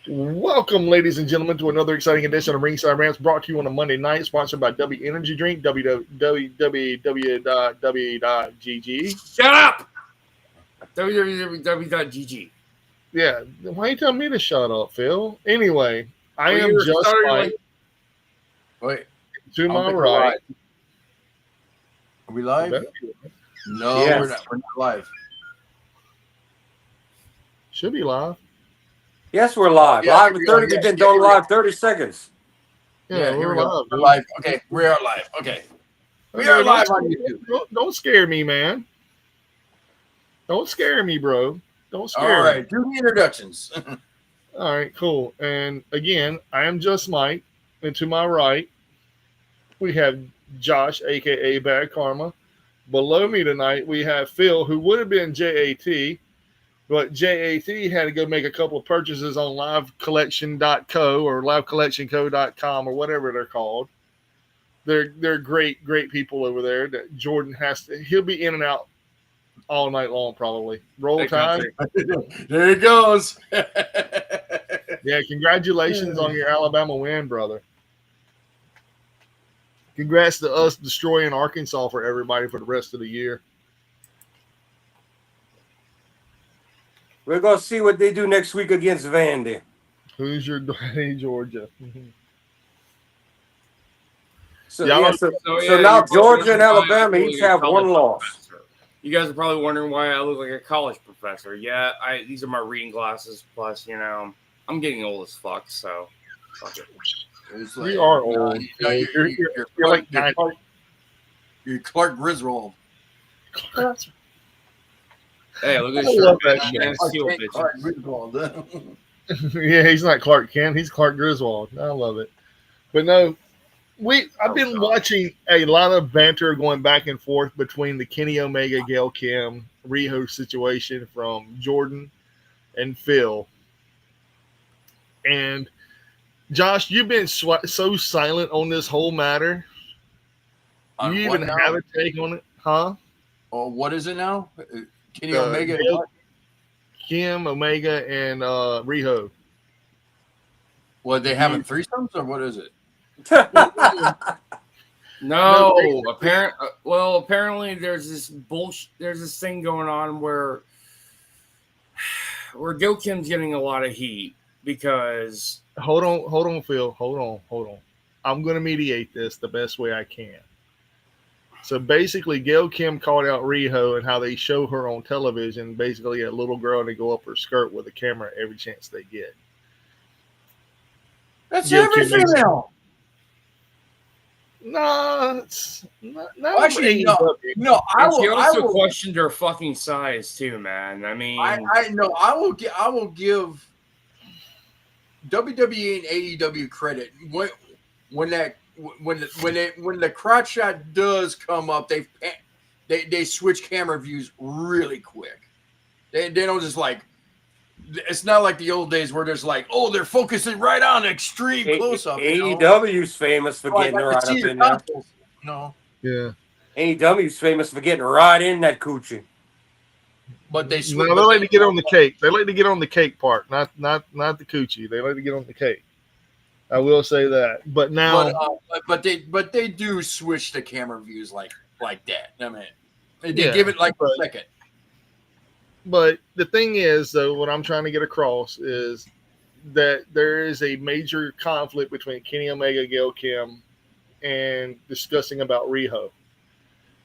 Welcome, ladies and gentlemen, to another exciting edition of Ringside Rants, brought to you on a Monday night, sponsored by W Energy Drink, www.w.gg. Shut up! www.gg. Yeah, why you telling me to shut up, Phil? Anyway, I Well, am you're just starting Mike. Wait, To I don't my think we're right. live. Are we live? No, Yes. we're not. We're not live. Should be live. Yes, we're live. Yeah, Live here in we are. 30. Yeah, We've been yeah, going here we live 30 seconds. Yeah, here we're we go. live. We're dude. live. Okay, we are live. Okay, we are live on YouTube. Don't scare me, man. Don't scare me, bro. Don't scare All me. right, do the introductions. All right, cool. And again, I am just Mike. And to my right, we have Josh, aka Bad Karma. Below me tonight, we have Phil, who would have been JAT, but JAT had to go make a couple of purchases on livecollection.co or livecollectionco.com or whatever they're called. They're great people over there. That Jordan he'll be in and out all night long probably. Roll Tide. There it goes. Yeah, congratulations on your Alabama win, brother. Congrats to us destroying Arkansas for everybody for the rest of the year. We're going to see what they do next week against Vandy. Who's your daddy, Georgia? So, Yeah, so you're now probably Georgia and wondering why Alabama I look each like a have college one loss. professor. You guys are probably wondering why I look like a college professor. Yeah, these are my reading glasses. Plus, I'm getting old as fuck, so fuck it. We are old. You're like you're Clark Griswold. Hey, look at I this love shirt. that Man, shit. steel Clark bitches. Griswold. Yeah, he's not Clark Kent. He's Clark Griswold. I love it. But no, I've been watching a lot of banter going back and forth between the Kenny Omega, Gail Kim, Riho situation from Jordan and Phil. And Josh, you've been so silent on this whole matter. On you what even now? have a take on it, huh? Oh, what is it now? Kenny Omega. Kim, Omega, and Riho. What, they having threesomes or what is it? No, apparently there's this bullshit. There's this thing going on where Gil Kim's getting a lot of heat because. Hold on, Phil. Hold on. I'm going to mediate this the best way I can. So basically, Gail Kim called out Riho and how they show her on television, basically a little girl and they go up her skirt with a camera every chance they get. That's every female. No, it's not actually, no. She also questioned her fucking size too, man. I mean, I know. I will give WWE and AEW credit when the crotch shot does come up. They switch camera views really quick. They don't just like. It's not like the old days where there's like, oh, they're focusing right on extreme close up. AEW's famous for getting right up in there. No. Yeah. AEW's famous for getting right in that coochie. But they they like to get on the cake. They like to get on the cake part, not the coochie. They like to get on the cake. I will say that. But now, but they do switch the camera views like that. I mean, they give it like a second. But the thing is, though, what I'm trying to get across is that there is a major conflict between Kenny Omega, Gail Kim, and discussing about Riho.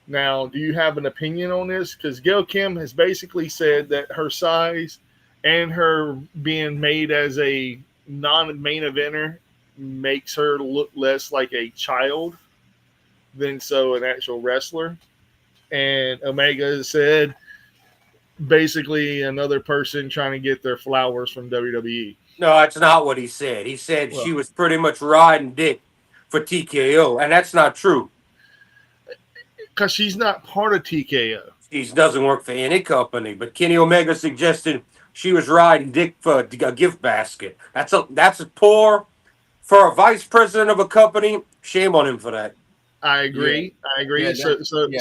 Now, do you have an opinion on this? Because Gail Kim has basically said that her size and her being made as a non-main eventer makes her look less like a child than so an actual wrestler. And Omega said basically another person trying to get their flowers from WWE. No, that's not what he said. He said she was pretty much riding dick for TKO, and that's not true. Because she's not part of TKO. She doesn't work for any company, but Kenny Omega suggested she was riding dick for a gift basket. That's poor for a vice president of a company. Shame on him for that. I agree. Yeah,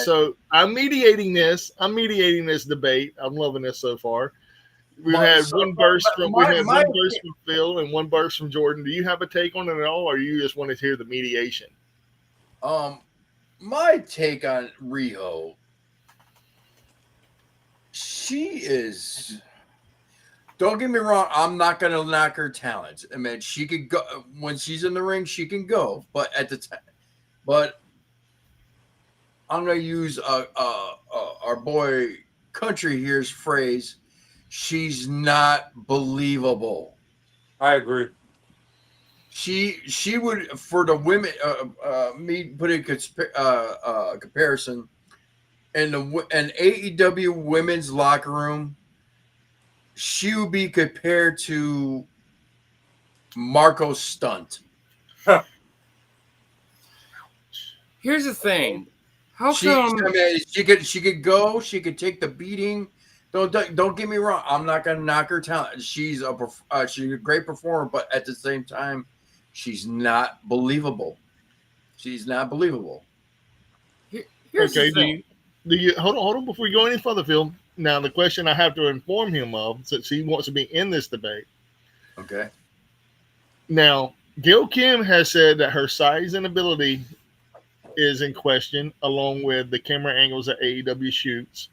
so I'm mediating this. I'm mediating this debate. I'm loving this so far. We had one burst from my Phil and one burst from Jordan. Do you have a take on it at all, or you just want to hear the mediation? My take on Riho, she is. Don't get me wrong. I'm not going to knock her talent. I mean, she could go when she's in the ring. She can go, but at the time, but I'm going to use our boy Country here's phrase. She's not believable. I agree. She would, for the women. Me putting comparison, in an AEW women's locker room, she would be compared to Marco Stunt. Here's the thing. How She could go. She could take the beating. Don't get me wrong. I'm not gonna knock her talent. She's a great performer, but at the same time, she's not believable. She's not believable. Here's the thing. Do you hold on before we go any further, Phil? Now the question I have to inform him of, since he wants to be in this debate. Okay. Now, Gail Kim has said that her size and ability is in question, along with the camera angles that AEW shoots,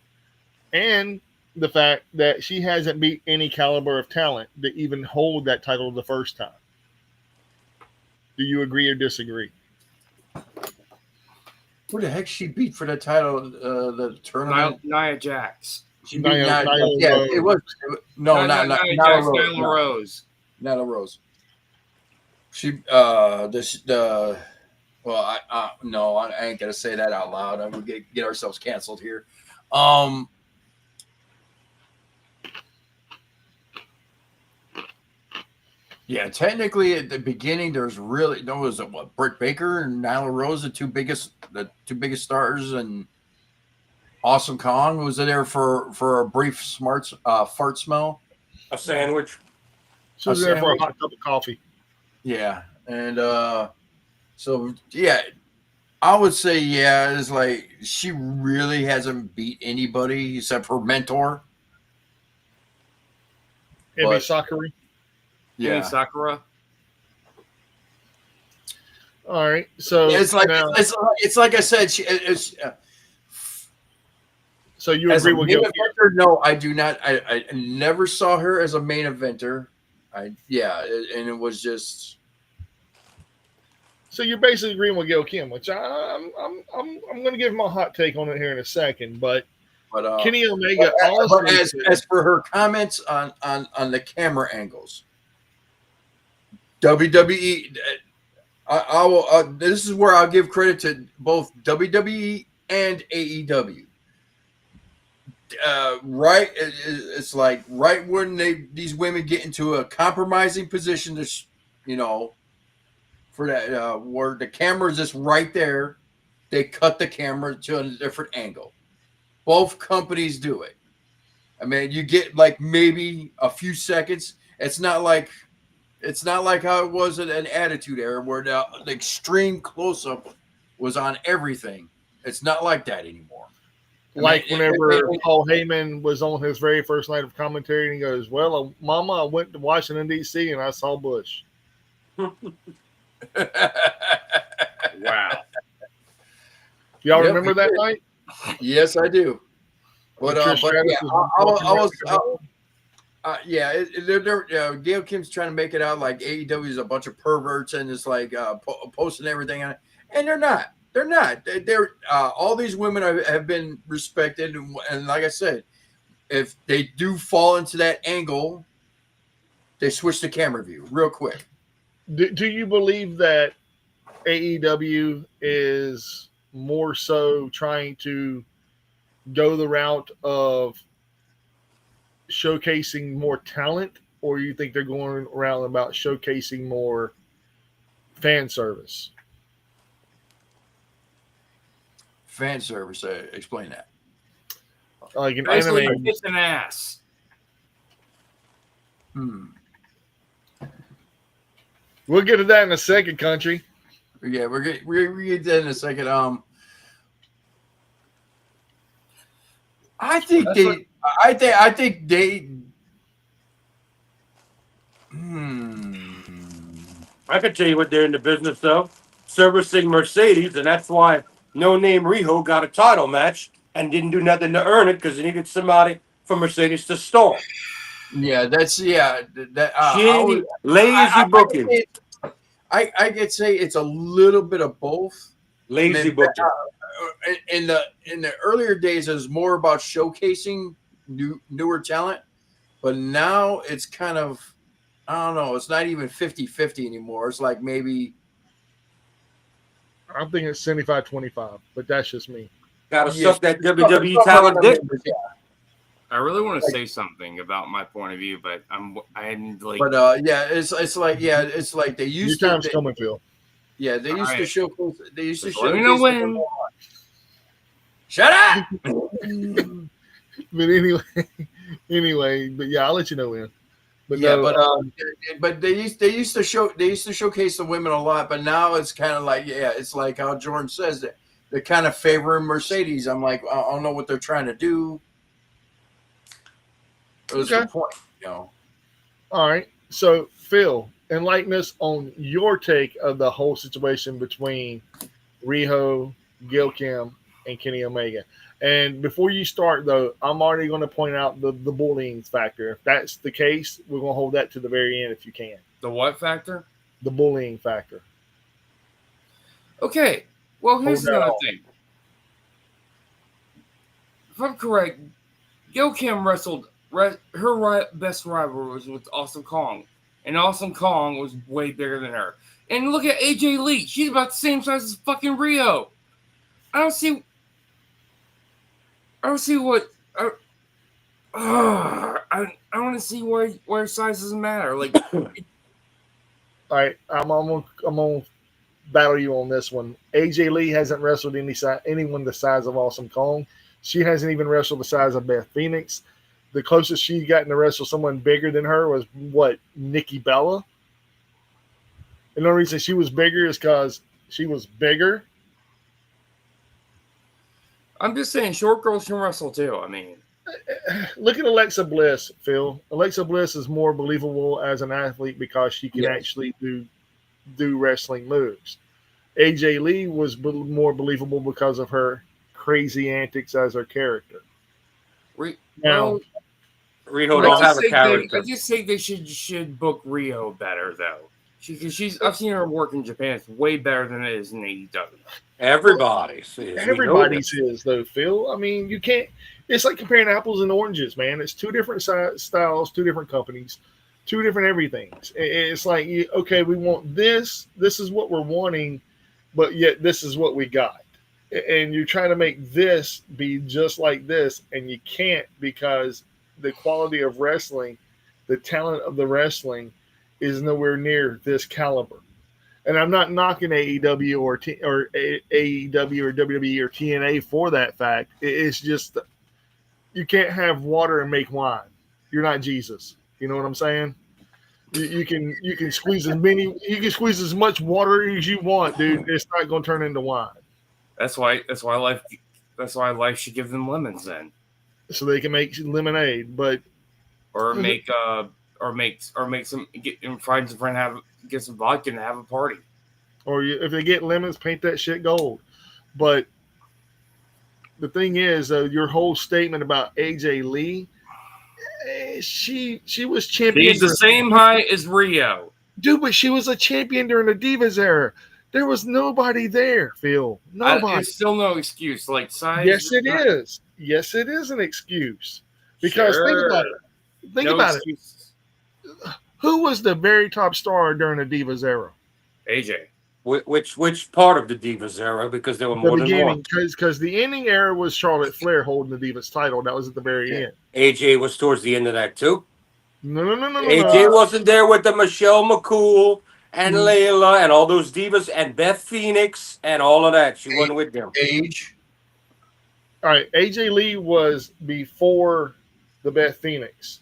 and the fact that she hasn't beat any caliber of talent to even hold that title the first time. Do you agree or disagree? Who the heck she beat for the title? The tournament. Nia Jax. She beat Nia. Yeah, it was. No, not Nia Rose. Nyla Rose. Nyla Rose. She well, no, I ain't gonna say that out loud. I'm gonna get ourselves canceled here. Yeah, technically at the beginning there was Britt Baker and Nyla Rose, the two biggest stars, and Awesome Kong was there for a brief fart smell. A sandwich. She was there for a hot cup of coffee. Yeah, and so yeah, I would say it's like she really hasn't beat anybody except her mentor, Emi Sakura. Yeah, Sakura. All right, so it's like I said. So you agree with main eventer? No, I do not. I never saw her as a main eventer. And it was just. So you're basically agreeing with Gail Kim, which I'm going to give my hot take on it here in a second. But Kenny Omega also. As for her comments on the camera angles, WWE. I will. This is where I'll give credit to both WWE and AEW. Right, it's like right when these women get into a compromising position to, for that where the camera is just right there, they cut the camera to a different angle. Both companies do it. I mean, you get like maybe a few seconds. It's not like how it was in an Attitude Era where the extreme close up was on everything. It's not like that anymore. Like whenever Paul Heyman was on his very first night of commentary, and he goes, "Well, Mama, I went to Washington D.C. and I saw Bush." Wow! Y'all remember that night? Yes, I do. But Gail Kim's trying to make it out like AEW is a bunch of perverts and it's like posting everything on it, and they're not. They're not. They're all these women have been respected, and like I said, if they do fall into that angle, they switch the camera view real quick. Do you believe that AEW is more so trying to go the route of showcasing more talent, or you think they're going around about showcasing more fan service? Fan service. Explain that. Like an Basically, anime. it's an ass. We'll get to that in a second, Country. Yeah, we're get that in a second. I think I can tell you what they're in the business of. Servicing Mercedes, and that's why No Name Riho got a title match and didn't do nothing to earn it because he needed somebody for Mercedes to storm. Yeah, that's that. Shitty, lazy booking. I could say it's a little bit of both. Lazy booking. In the earlier days, it was more about showcasing newer talent, but now it's kind of, I don't know, it's not even 50-50 anymore. It's like maybe I'm thinking it's 75-25, but that's just me. Gotta suck that WWE talent dick. I really want to say something about my point of view, but I'm like. But yeah, it's like they Your used time's to. coming, Phil. Yeah, they used to showcase. They used to Let me know showcase. when. Shut up. But anyway, but yeah, I'll let you know when. But Yeah, no, but they used to showcase the women a lot, but now it's kind of like, yeah, it's like how Jordan says that they're kind of favoring Mercedes. I'm like, I don't know what they're trying to do. It was the point, you know. All right. So Phil, enlighten us on your take of the whole situation between Riho, Gil Kim, and Kenny Omega. And before you start, though, I'm already going to point out the bullying factor. If that's the case, we're going to hold that to the very end if you can. The what factor? The bullying factor. Okay. Well, here's Hold that another on. thing. If I'm correct, Gil Kim wrestled. Her best rival was with Awesome Kong, and Awesome Kong was way bigger than her. And look at AJ Lee; she's about the same size as fucking Rio. I don't see what. I want to see where size doesn't matter. Like, all right, I'm gonna battle you on this one. AJ Lee hasn't wrestled anyone the size of Awesome Kong. She hasn't even wrestled the size of Beth Phoenix. The closest she got to wrestle someone bigger than her was what, Nikki Bella. And the only reason she was bigger is because she was bigger. I'm just saying, short girls can wrestle too. I mean, look at Alexa Bliss, Phil. Alexa Bliss is more believable as an athlete because she can actually do wrestling moves. AJ Lee was more believable because of her crazy antics as her character. Now, Riho don't have a character. I just think they should book Rio better though. I've seen her work in Japan. It's way better than it is in AEW. Everybody's is though, Phil. I mean, you can't. It's like comparing apples and oranges, man. It's two different styles, two different companies, two different everythings. It's like, okay, we want this. This is what we're wanting, but yet this is what we got. And you're trying to make this be just like this, and you can't because the quality of wrestling, the talent of the wrestling is nowhere near this caliber. And I'm not knocking AEW or AEW or WWE or TNA for that fact. It's just you can't have water and make wine. You're not Jesus. You know what I'm saying? You can squeeze as much water as you want, dude. It's not going to turn into wine. That's why life should give them lemons then, so they can make lemonade. But or make some find some friend get some vodka and have a party. Or if they get lemons, paint that shit gold. But the thing is, your whole statement about AJ Lee, she was champion. She's the same height as Rio, dude. But she was a champion during the Divas era. There was nobody there, Phil. Nobody. It's still no excuse. Like size. Yes, it is. Yes, it is an excuse. Because think about it. Think about it. Who was the very top star during the Divas era? AJ. Which part of the Divas era? Because there were more than one. Because the ending era was Charlotte Flair holding the Divas title. That was at the very end. AJ was towards the end of that too. No. AJ wasn't there with the Michelle McCool and Layla and all those divas and Beth Phoenix and all of that. She wasn't with them. All right, AJ Lee was before the Beth Phoenix.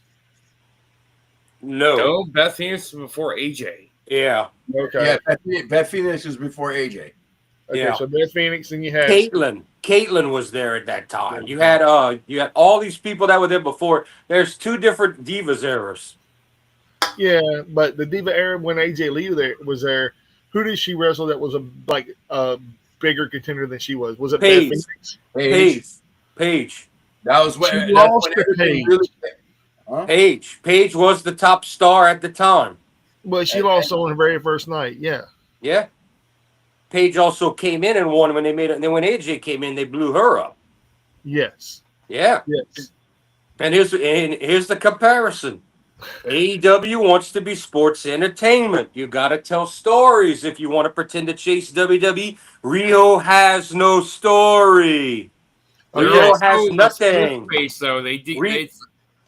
No, Beth Phoenix was before AJ. Yeah. Okay. Yeah, Beth Phoenix was before AJ. Okay, so Beth Phoenix, and you had Caitlyn was there at that time. You had all these people that were there before. There's two different Divas eras. Yeah, but the Diva era when AJ Lee was there, who did she wrestle that was a bigger contender than she was? Was it Beth Paige. Phoenix? Paige. Paige. That's She when lost to everything Paige, really. Huh? Paige. Paige was the top star at the time. but she And- lost on her very first night. Yeah, Yeah. Paige also came in and won when they made it. And then when AJ came in, they blew her up. yes, Yeah. yes. And here's the comparison. AEW wants to be sports entertainment. You got to tell stories if you want to pretend to chase WWE. Rio has no story. Okay. Rio has So nothing. Space though they Re-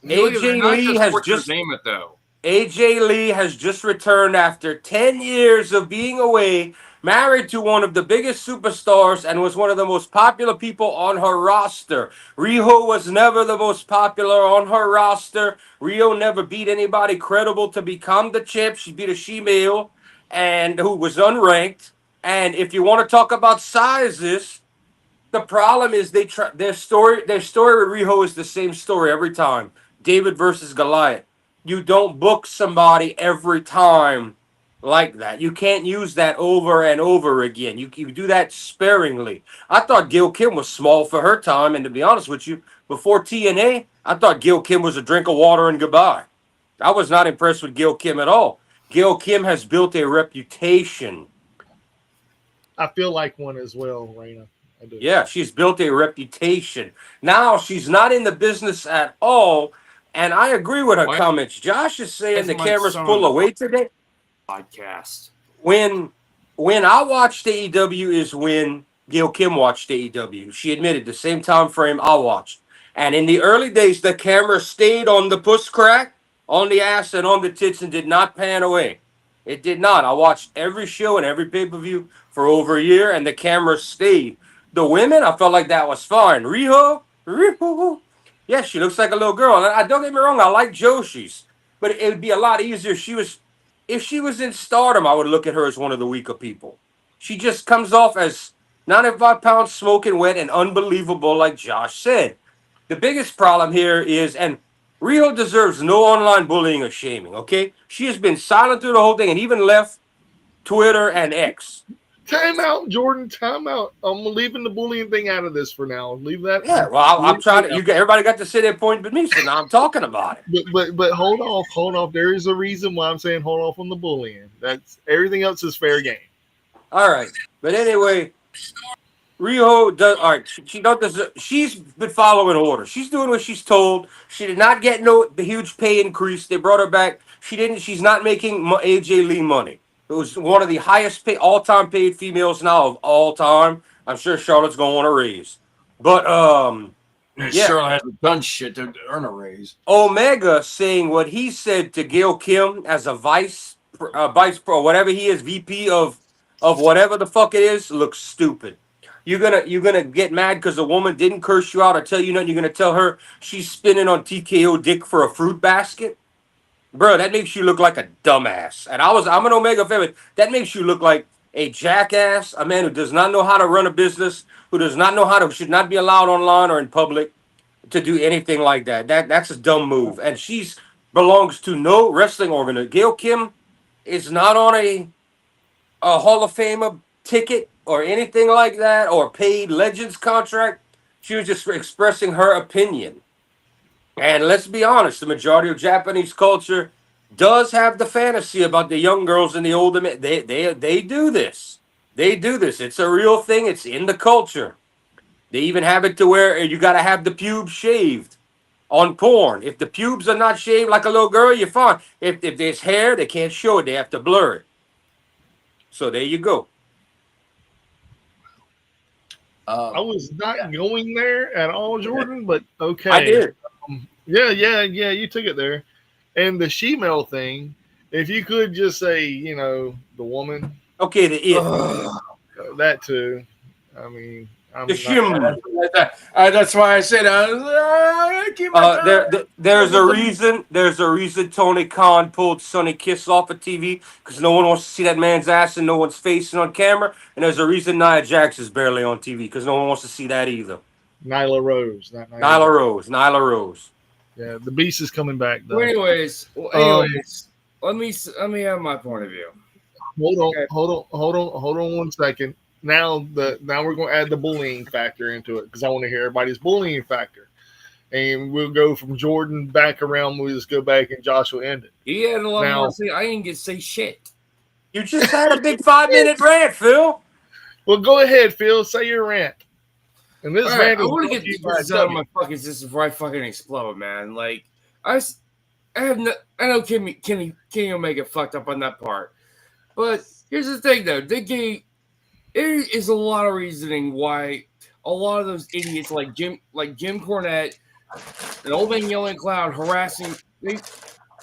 they're AJ not Lee just has sports just entertainment though. AJ Lee has just returned after 10 years of being away, married to one of the biggest superstars, and was one of the most popular people on her roster. Riho was never the most popular on her roster. Rio never beat anybody credible to become the champ. She beat a she-male and who was unranked. And if you want to talk about sizes, the problem is their story with Riho is the same story every time. David versus Goliath. You don't book somebody every time like that. You can't use that over and over again. You do that sparingly. I thought Gail Kim was small for her time, and to be honest with you, before TNA, I thought Gail Kim was a drink of water and goodbye. I was not impressed with Gail Kim at all. Gail Kim has built a reputation. I feel like one as well, Raina. I do. Yeah, she's built a reputation. Now she's not in the business at all. And I agree with her What? comments. Josh is saying That's the my cameras son. pull away today. Podcast. When I watched AEW is when Gail Kim watched AEW. She admitted the same time frame I watched. And in the early days, the camera stayed on the puss crack, on the ass, and on the tits and did not pan away. It did not. I watched every show and every pay-per-view for over a year, and the camera stayed. The women, I felt like that was fine. Riho, yeah, she looks like a little girl. And I don't get me wrong, I like Joshi's, but it would be a lot easier if she was in Stardom. I would look at her as one of the weaker people. She just comes off as 95 pounds, smoking wet, and unbelievable, like Josh said. The biggest problem here is, and Riho deserves no online bullying or shaming. Okay, she has been silent through the whole thing, and even left Twitter and X. Time out, Jordan. Time out. I'm leaving the bullying thing out of this for now. Leave that. Yeah, well, I'm trying to. Everybody got to say their point with me, so now I'm talking about it. But hold off. There is a reason why I'm saying hold off on the bullying. That's everything else is fair game. All right, but anyway, Riho does. All right, she don't deserve. She's been following orders. She's doing what she's told. She did not get the huge pay increase. They brought her back. She didn't. She's not making AJ Lee money. It was one of the highest all-time paid females now of all time. I'm sure Charlotte's gonna want a raise. But yeah. Charlotte hasn't done shit to earn a raise. Omega saying what he said to Gail Kim as a vice pro, whatever he is, VP of whatever the fuck it is, looks stupid. You're gonna get mad because a woman didn't curse you out or tell you nothing. You're gonna tell her she's spinning on TKO dick for a fruit basket. Bro, that makes you look like a dumbass. And I'm an Omega fan, but that makes you look like a jackass, a man who does not know how to run a business, who does not know should not be allowed online or in public to do anything like that. That's a dumb move. And she's belongs to no wrestling organization. Gail Kim is not on a Hall of Fame ticket or anything like that or paid Legends contract. She was just expressing her opinion. And let's be honest, the majority of Japanese culture does have the fantasy about the young girls and the older men. They do this. They do this. It's a real thing. It's in the culture. They even have it to where you got to have the pubes shaved on porn. If the pubes are not shaved like a little girl, you're fine. If there's hair, they can't show it. They have to blur it. So there you go. I was not going there at all, Jordan, but okay. I did. Yeah. You took it there. And the she-male thing, if you could just say, the woman. Okay, the it. That too. I mean, The shim. That's why I said keep my there's a reason. There's a reason Tony Khan pulled Sonny Kiss off of TV because no one wants to see that man's ass and no one's facing on camera. And there's a reason Nia Jax is barely on TV because no one wants to see that either. Nyla Rose, not Nyla Rose. Yeah, the Beast is coming back though. Anyways, let me have my point of view. Hold on 1 second. Now we're going to add the bullying factor into it because I want to hear everybody's bullying factor, and we'll go from Jordan back around. We'll just go back and Josh will end it. He had a lot more to say. I didn't get to say shit. You just had a big 5-minute rant, Phil. Well, go ahead, Phil. Say your rant. And this rant I is want to get this out of my fucking system before I fucking explode, man. Like I know Kenny Omega fucked up on that part, but here's the thing, though. There is a lot of reasoning why a lot of those idiots like Jim Cornette, an old man yelling cloud harassing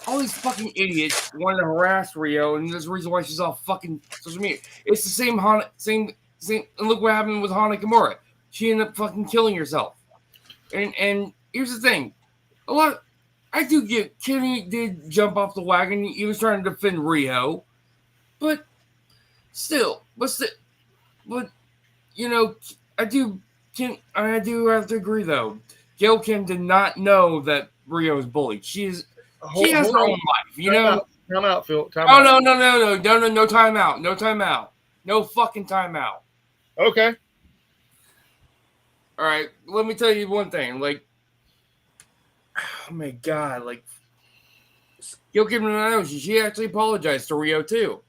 all these fucking idiots wanted to harass Rio, and there's a reason why she's all fucking social media. It's the same. And look what happened with Hana Kimura. She ended up fucking killing herself. And here's the thing. I do get Kenny did jump off the wagon. He was trying to defend Rio. But you know, I do have to agree though. Gail Kim did not know that Rio is bullied. She has her own life, you know. Time out, Phil. No timeout. No timeout. No fucking timeout. Okay. All right. Let me tell you one thing. Like, oh my god, like Gail Kim, she actually apologized to Rio too.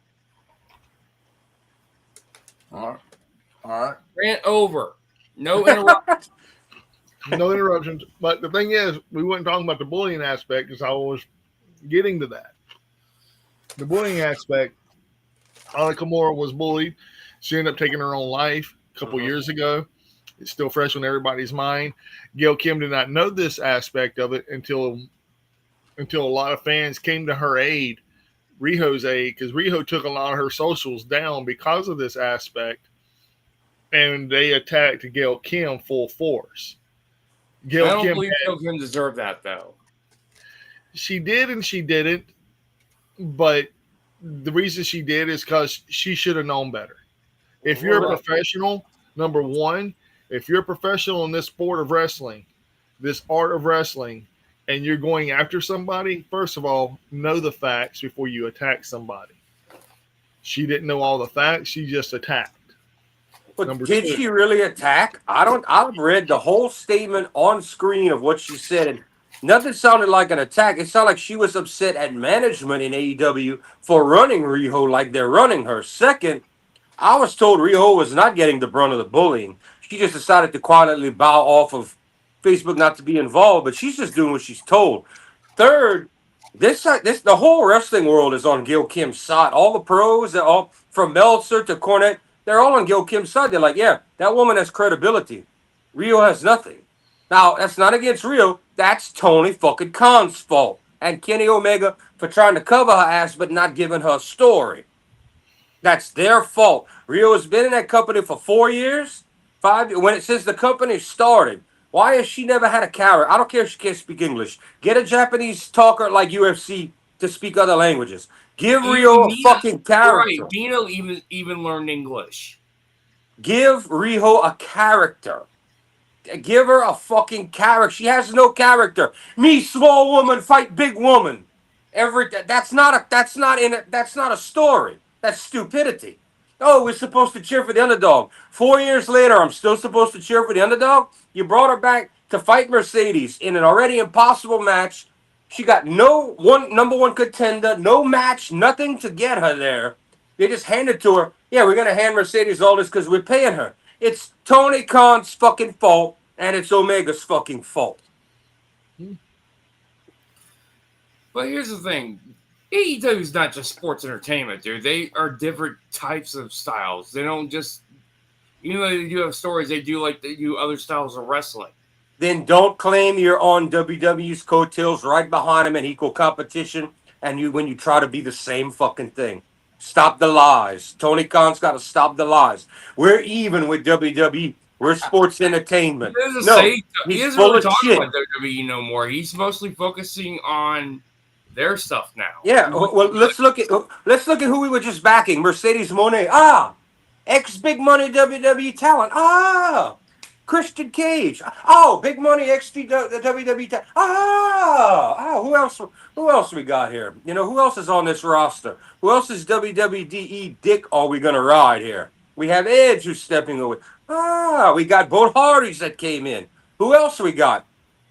All right. Rant over. No interruptions. No interruptions. But the thing is, we weren't talking about the bullying aspect because I was getting to that. The bullying aspect, Hana Kimura was bullied. She ended up taking her own life a couple years ago. It's still fresh on everybody's mind. Gail Kim did not know this aspect of it until a lot of fans came to her aid, Riho's aid, because Riho took a lot of her socials down because of this aspect, and they attacked Gail Kim full force. I don't believe Gail Kim deserved that, though. She did and she didn't, but the reason she did is because she should have known better. If you're a professional, number one, if you're a professional in this sport of wrestling, this art of wrestling, and you're going after somebody, first of all, know the facts before you attack somebody. She didn't know all the facts. She just attacked. But did she really attack? I've read the whole statement on screen of what she said, and nothing sounded like an attack. It sounded like she was upset at management in AEW for running Riho like they're running her. Second, I was told Riho was not getting the brunt of the bullying. She just decided to quietly bow off of Facebook not to be involved, but she's just doing what she's told. Third, the whole wrestling world is on Gail Kim's side. All the pros, all from Meltzer to Cornette, they're all on Gail Kim's side. They're like, yeah, that woman has credibility. Rio has nothing. Now, that's not against Rio. That's Tony fucking Khan's fault. And Kenny Omega for trying to cover her ass but not giving her a story. That's their fault. Rio has been in that company for 4 years, 5 years, since the company started. Why has she never had a character? I don't care if she can't speak English. Get a Japanese talker like UFC to speak other languages. Give Rio a fucking character. Right, Dino even learned English. Give Riho a character. Give her a fucking character. She has no character. Me, small woman, fight big woman. That's not a story. That's stupidity. Oh, we're supposed to cheer for the underdog. 4 years later, I'm still supposed to cheer for the underdog? You brought her back to fight Mercedes in an already impossible match. She got no number one contender, no match, nothing to get her there. They just handed to her. Yeah, we're going to hand Mercedes all this because we're paying her. It's Tony Khan's fucking fault, and it's Omega's fucking fault. But here's the thing. AEW is not just sports entertainment, dude. They are different types of styles. They don't just, even though they do have stories, they do other styles of wrestling. Then don't claim you're on WWE's coattails right behind them in equal competition, and when you try to be the same fucking thing. Stop the lies. Tony Khan's got to stop the lies. We're even with WWE. We're sports entertainment. He doesn't really talk about WWE no more. He's mostly focusing on their stuff now. Yeah, well, let's look at who we were just backing. Mercedes Moné. Ex big money WWE talent. Christian Cage. Oh, Big Money XT, the WWE. Who else? Who else we got here? You know, who else is on this roster? Who else is WWE dick are we gonna ride here? We have Edge who's stepping away. We got both Hardys that came in. Who else we got?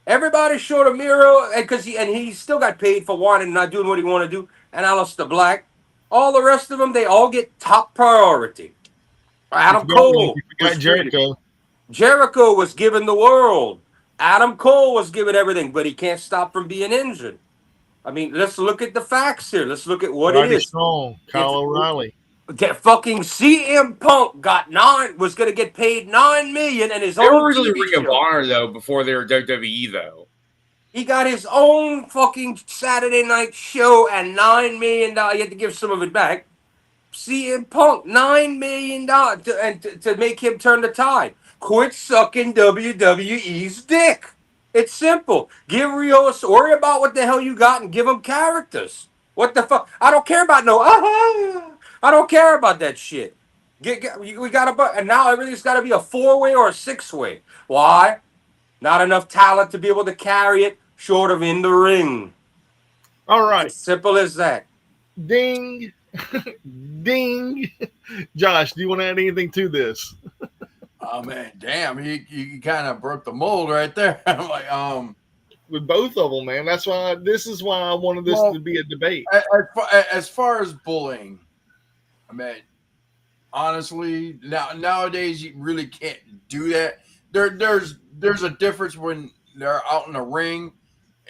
Everybody short of Miro, and he still got paid for whining and not doing what he want to do. And Aleister Black. All the rest of them, they all get top priority. Adam Cole. You forgot Jericho. Jericho was given the world. Adam Cole was given everything, but he can't stop from being injured. I mean, let's look at the facts here. Let's look at what it is. Strong, Kyle O'Reilly. That fucking CM Punk was going to get paid $9 million and his They own were originally TV Ring of show. Honor though before they were WWE though. He got his own fucking Saturday night show and $9 million. You have to give some of it back. CM Punk, $9 million to make him turn the tide. Quit sucking WWE's dick. It's simple. Give Rios, worry about what the hell you got and give him characters. What the fuck? I don't care about I don't care about that shit. We got and now everything's got to be a 4-way or a 6-way. Why? Not enough talent to be able to carry it short of in the ring. All right. It's as simple as that. Ding. Ding. Josh, do you want to add anything to this? Oh man, damn! You kind of broke the mold right there. I'm like, with both of them, man. That's why this is why I wanted this to be a debate. As far as bullying, I mean, honestly, nowadays you really can't do that. There's a difference when they're out in the ring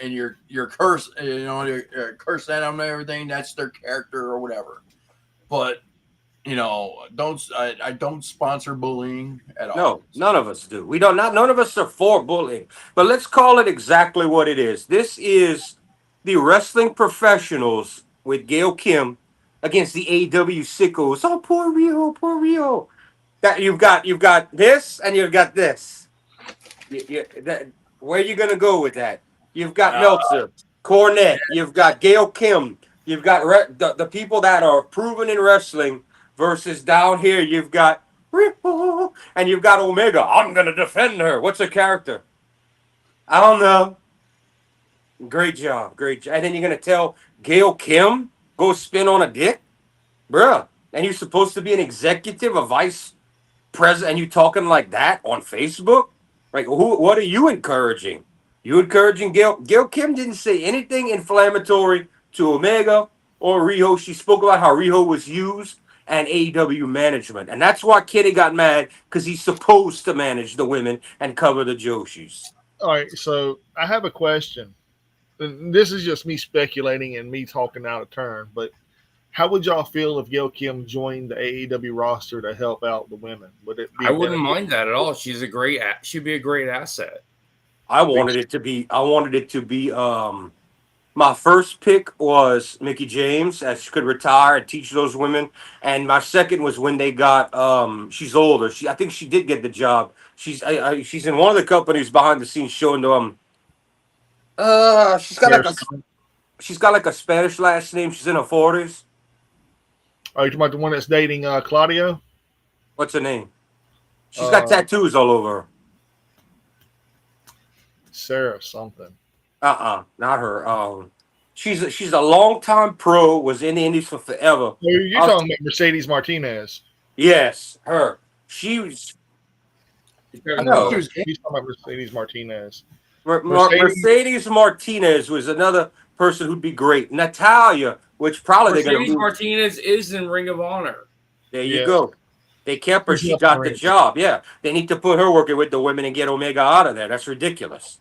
and you're cursing at them and everything. That's their character or whatever. But I don't sponsor bullying at all. No, none of us do. We don't. None of us are for bullying. But let's call it exactly what it is. This is the wrestling professionals with Gail Kim against the AW sickos. Oh, poor Rio, poor Rio. That you've got this and you've got this. Where are you gonna go with that? You've got Meltzer, Cornette. You've got Gail Kim. You've got the people that are proven in wrestling. Versus down here, you've got Ripple and you've got Omega. I'm going to defend her. What's her character? I don't know. Great job. Great job. And then you're going to tell Gail Kim, go spin on a dick? Bruh. And you're supposed to be an executive, a vice president, and you talking like that on Facebook? Like, what are you encouraging? You encouraging Gail? Gail Kim didn't say anything inflammatory to Omega or Riho. She spoke about how Riho was used and AEW management. And that's why Kenny got mad, because he's supposed to manage the women and cover the Joshis. All right, so I have a question. And this is just me speculating and me talking out of turn, but how would y'all feel if Gail Kim joined the AEW roster to help out the women? Would it be I wouldn't mind that at all. She'd be a great asset. I wanted it to be my first pick was Mickie James, as she could retire and teach those women. And my second was when they got she's older. I think she did get the job. She's in one of the companies behind the scenes showing them. She's got like a Spanish last name. She's in her 40s. Are you talking about the one that's dating Claudio? What's her name? She's got tattoos all over her. Sarah something. Not her. She's a long-time pro, was in the Indies for forever. You're talking about Mercedes Martinez. Yes, her. She was. I know. He's talking about Mercedes Martinez. Mercedes Martinez was another person who'd be great. Natalia, which probably they're going to Mercedes Martinez is in Ring of Honor. There you go. They kept her. She got the job. Yeah. They need to put her working with the women and get Omega out of there. That's ridiculous.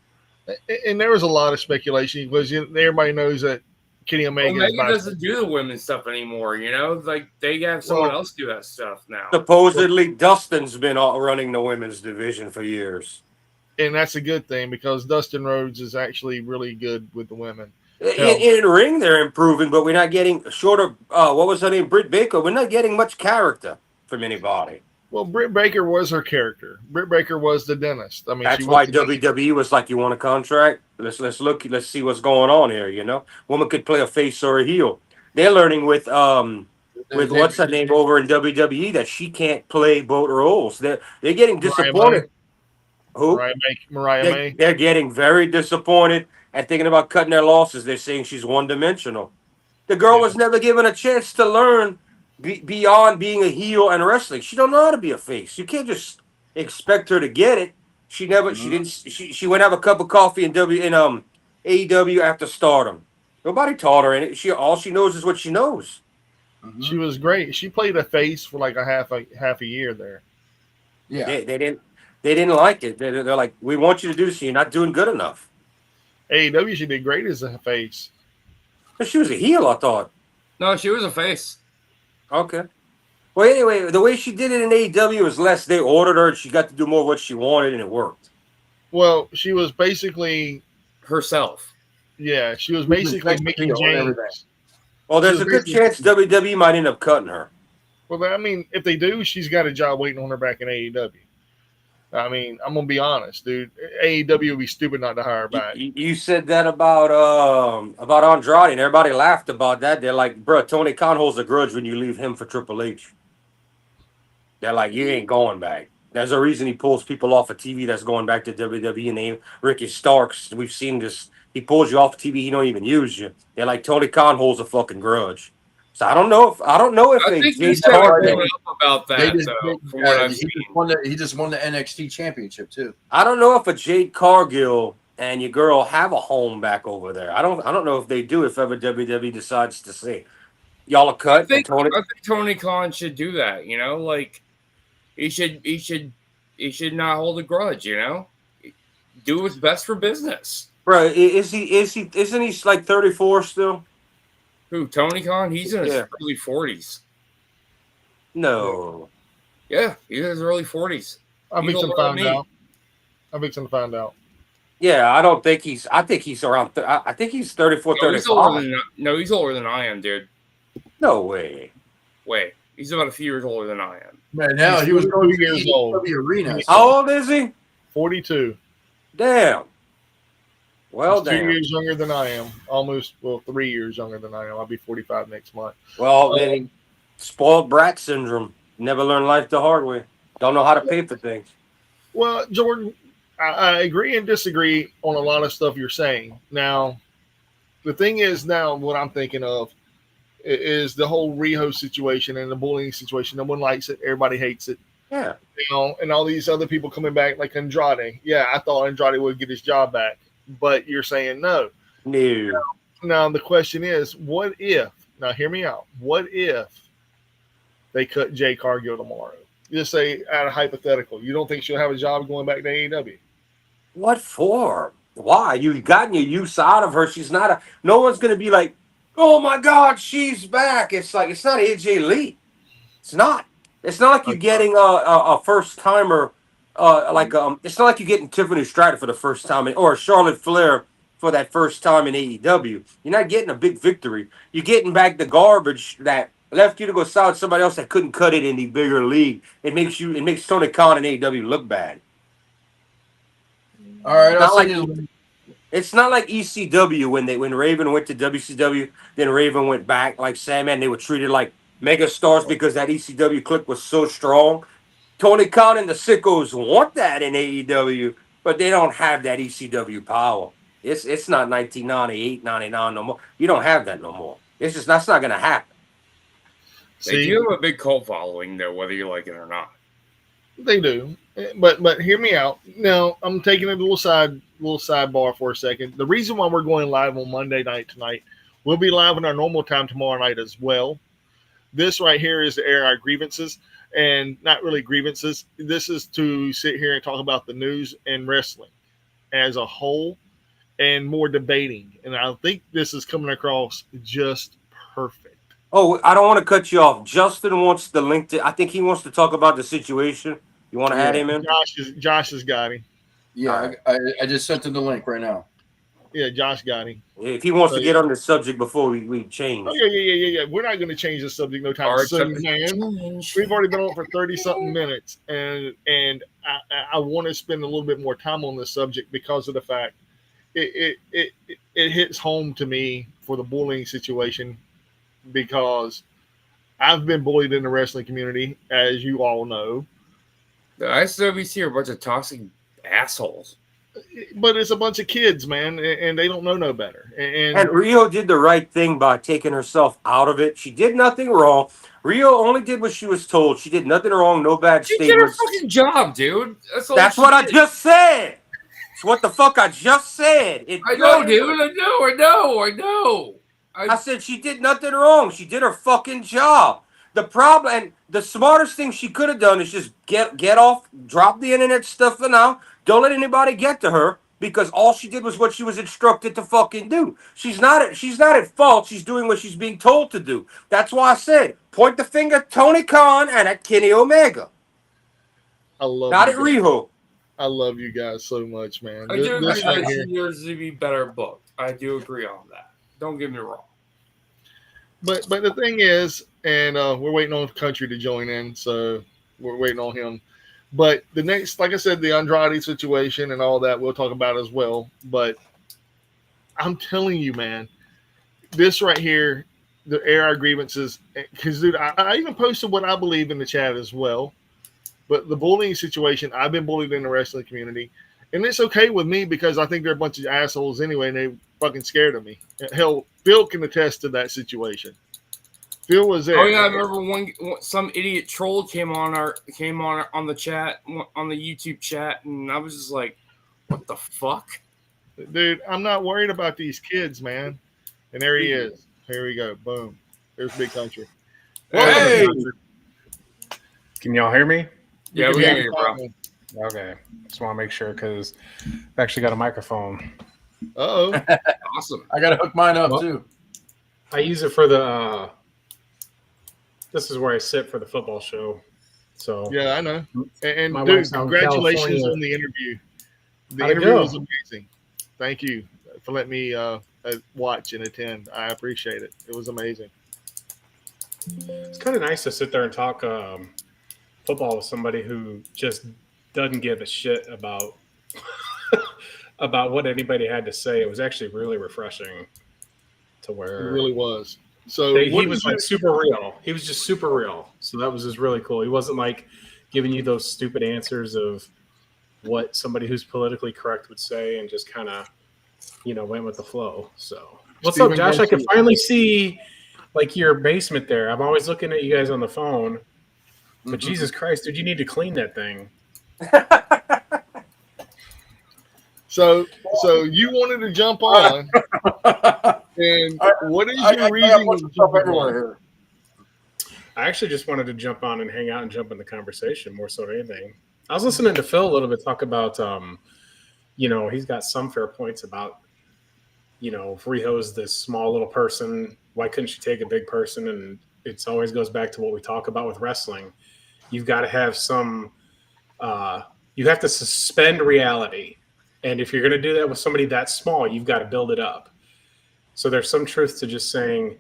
And there was a lot of speculation because everybody knows that Kenny Omega doesn't do the women's stuff anymore. Like they have someone else do that stuff now. Supposedly, Dustin's been running the women's division for years, and that's a good thing because Dustin Rhodes is actually really good with the women. In ring, they're improving, but we're not getting short of what was her name, Britt Baker. We're not getting much character from anybody. Well, Britt Baker was her character. Britt Baker was the dentist. I mean, that's why WWE was like, "You want a contract? Let's look. Let's see what's going on here." Woman could play a face or a heel. They're learning with what's her name over in WWE that she can't play both roles. They're getting disappointed. Who? Mariah May. They're getting very disappointed and thinking about cutting their losses. They're saying she's one-dimensional. The girl Yeah. was never given a chance to learn beyond being a heel and wrestling. She don't know how to be a face. You can't just expect her to get it. She never. She didn't. She went have a cup of coffee in AEW after Stardom. Nobody taught her any. All she knows is what she knows. She was great. She played a face for like a half a year there. Yeah. They didn't like it. They're like, we want you to do this. You're not doing good enough. AEW, she did great as a face. But she was a heel, I thought. No, she was a face. Okay. Well, anyway, the way she did it in AEW was less. They ordered her, and she got to do more of what she wanted, and it worked. Well, she was basically herself. Yeah, she was basically Mickey James. Well, there's a good chance WWE might end up cutting her. Well, I mean, if they do, she's got a job waiting on her back in AEW. I mean, I'm gonna be honest, dude. AEW would be stupid not to hire her back. You said that about Andrade, and everybody laughed about that. They're like, "Bro, Tony Khan holds a grudge when you leave him for Triple H." They're like, "You ain't going back." There's a reason he pulls people off of TV that's going back to WWE. And Ricky Starks, we've seen this. He pulls you off of TV. He don't even use you. They're like, Tony Khan holds a fucking grudge. So I don't know if I think you said about that. He just won the NXT championship too. I don't know if a Jade Cargill and your girl have a home back over there. I don't know if they do. If ever WWE decides to say y'all are cut. I think Tony Khan should do that. You know, like he should not hold a grudge. You know, do what's best for business. Bro, isn't he like 34 still? Who, Tony Khan? He's in his early 40s. No. Yeah, he's in his early 40s. I'm fixing to find out. Yeah, I think he's around. I think he's 34, 35. He's older than I am, dude. No way. Wait, he's about a few years older than I am. Man, now he was 2 years old. Arena. How old is he? 42. Damn. Well, He's 2 years younger than I am. 3 years younger than I am. I'll be 45 next month. Well, then spoiled brat syndrome. Never learned life the hard way. Don't know how to pay for things. Well, Jordan, I agree and disagree on a lot of stuff you're saying. Now, the thing is what I'm thinking of is the whole Riho situation and the bullying situation. No one likes it. Everybody hates it. Yeah. You know, and all these other people coming back like Andrade. Yeah, I thought Andrade would get his job back. But you're saying no. No. Now, the question is, what if, now hear me out, what if they cut Jade Cargill tomorrow? Just say, at a hypothetical, you don't think she'll have a job going back to AEW? What for? Why? You've gotten your use out of her. She's not no one's going to be like, oh my God, she's back. It's like, it's not AJ Lee. It's not. It's not like you're getting a first timer. It's not like you're getting Tiffany Stratton for the first time, or Charlotte Flair for that first time in AEW. You're not getting a big victory. You're getting back the garbage that left you to go side somebody else that couldn't cut it in the bigger league. It makes Tony Khan and AEW look bad. All right, it's not like ECW when Raven went to WCW, then Raven went back like Sandman. They were treated like mega stars because that ECW clique was so strong. Tony Khan and the Sickos want that in AEW, but they don't have that ECW power. It's not 1998, 99 no more. You don't have that no more. That's not going to happen. They do have a big cult following, though, whether you like it or not. They do, but hear me out. Now, I'm taking a little sidebar for a second. The reason why we're going live on Monday night tonight, we'll be live on our normal time tomorrow night as well. This right here is to air our grievances. And not really grievances. This is to sit here and talk about the news and wrestling as a whole and more debating. And I think this is coming across just perfect. Oh, I don't want to cut you off. Justin wants the link I think he wants to talk about the situation. You want to add him in? Josh has got him. Yeah, I just sent him the link right now. Yeah, Josh got him. If he wants to get on the subject before we change. Oh, yeah. We're not going to change the subject no time soon, man. We've already been on for 30-something minutes, and I want to spend a little bit more time on this subject because of the fact it hits home to me for the bullying situation, because I've been bullied in the wrestling community, as you all know. The ISWC are a bunch of toxic assholes. But it's a bunch of kids, man, and they don't know no better. And Rio did the right thing by taking herself out of it. She did nothing wrong. Rio only did what she was told. She did nothing wrong. No bad She did her statements. fucking job, dude. That's what I just said. It's what the fuck I just said. I know, dude. I know. I said she did nothing wrong. She did her fucking job. The problem, and the smartest thing she could have done is just get off, drop the internet stuff for now. Don't let anybody get to her, because all she did was what she was instructed to fucking do. She's not at fault. She's doing what she's being told to do. That's why I said point the finger at Tony Khan and at Kenny Omega. I love not at Riho. I love you guys so much, man. I do agree that she deserves to be better booked. I do agree on that. Don't get me wrong. But the thing is, and we're waiting on Country to join in, so we're waiting on him. But the next, like I said, the Andrade situation and all that, we'll talk about as well. But I'm telling you, man, this right here, the air our grievances, because, dude, I even posted what I believe in the chat as well. But the bullying situation, I've been bullied in the wrestling community. And it's okay with me because I think they're a bunch of assholes anyway, and they fucking scared of me. Hell, Phil can attest to that situation. Phil was there. Oh yeah, I remember some idiot troll came on the chat, on the YouTube chat, and I was just like, "What the fuck?" Dude, I'm not worried about these kids, man. And there he is. Here we go. Boom. There's Big Country. Hey! Can y'all hear me? Yeah, we can hear you, bro. Okay. Just want to make sure because I've actually got a microphone. Uh-oh. Awesome. I got to hook mine up, too. I use it for the this is where I sit for the football show. So yeah, I know. And my dude, wife's out in congratulations California. on the interview. The How'd it interview go? was amazing. Thank you for letting me watch and attend. I appreciate it. It was amazing. It's kind of nice to sit there and talk football with somebody who just doesn't give a shit about about what anybody had to say. It was actually really refreshing to where It really was. So he was like super real. He was just super real. So that was just really cool. He wasn't like giving you those stupid answers of what somebody who's politically correct would say and just kind of, went with the flow. So what's up, Josh? I can finally see like your basement there. I'm always looking at you guys on the phone. But Jesus Christ, dude, you need to clean that thing. So you wanted to jump on, and what is your reason to jump on? I actually just wanted to jump on and hang out and jump in the conversation more so than anything. I was listening to Phil a little bit talk about, he's got some fair points about, if Riho's this small little person, why couldn't she take a big person? And it always goes back to what we talk about with wrestling. You've got to have some, you have to suspend reality. And if you're going to do that with somebody that small, you've got to build it up. So there's some truth to just saying,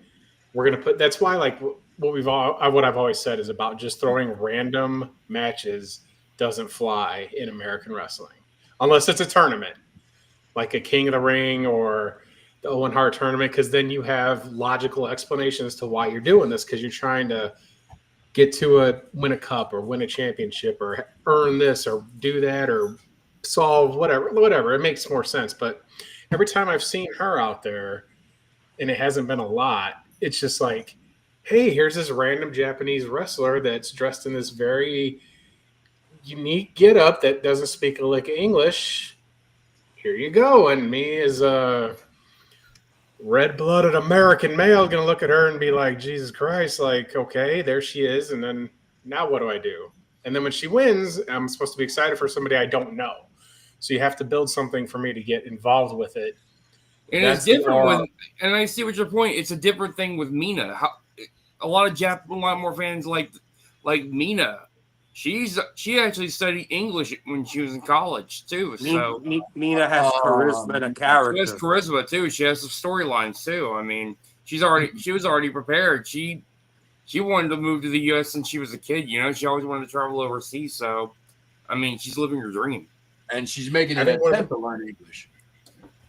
we're going to put, that's why like what I've always said is about just throwing random matches doesn't fly in American wrestling. Unless it's a tournament, like a King of the Ring or the Owen Hart tournament, because then you have logical explanations to why you're doing this, because you're trying to get to win a cup or win a championship or earn this or do that or solve whatever. It makes more sense. But every time I've seen her out there, and it hasn't been a lot, it's just like, hey, here's this random Japanese wrestler that's dressed in this very unique getup that doesn't speak a lick of English. Here you go. And me as a red-blooded American male going to look at her and be like, Jesus Christ, like, okay, there she is. And then now what do I do? And then when she wins, I'm supposed to be excited for somebody I don't know. So you have to build something for me to get involved with it. And it's different with, and I see what your point. It's a different thing with Mina. A lot more fans like Mina. She actually studied English when she was in college too. So Mina has charisma and a character. She has charisma too. She has some storylines too. I mean, she was already prepared. She wanted to move to the U.S. since she was a kid. She always wanted to travel overseas. So, I mean, she's living her dream. And she's making an attempt to learn English.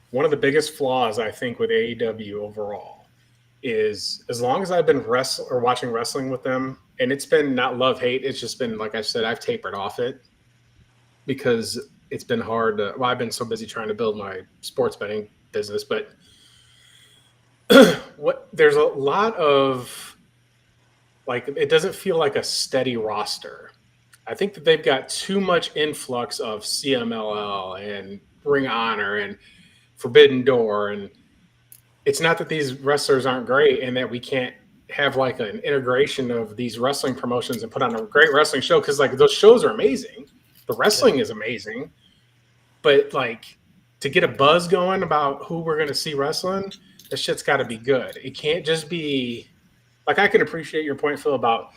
One of the biggest flaws, I think, with AEW overall is as long as I've been watching wrestling with them, and it's been not love-hate, it's just been, like I said, I've tapered off it because it's been hard. I've been so busy trying to build my sports betting business, but there's a lot of like it doesn't feel like a steady roster. I think that they've got too much influx of CMLL and Ring of Honor and Forbidden Door, and it's not that these wrestlers aren't great and that we can't have like an integration of these wrestling promotions and put on a great wrestling show, because like those shows are amazing, the wrestling is amazing, but like to get a buzz going about who we're going to see wrestling, that shit's got to be good. It can't just be like, I can appreciate your point, Phil, about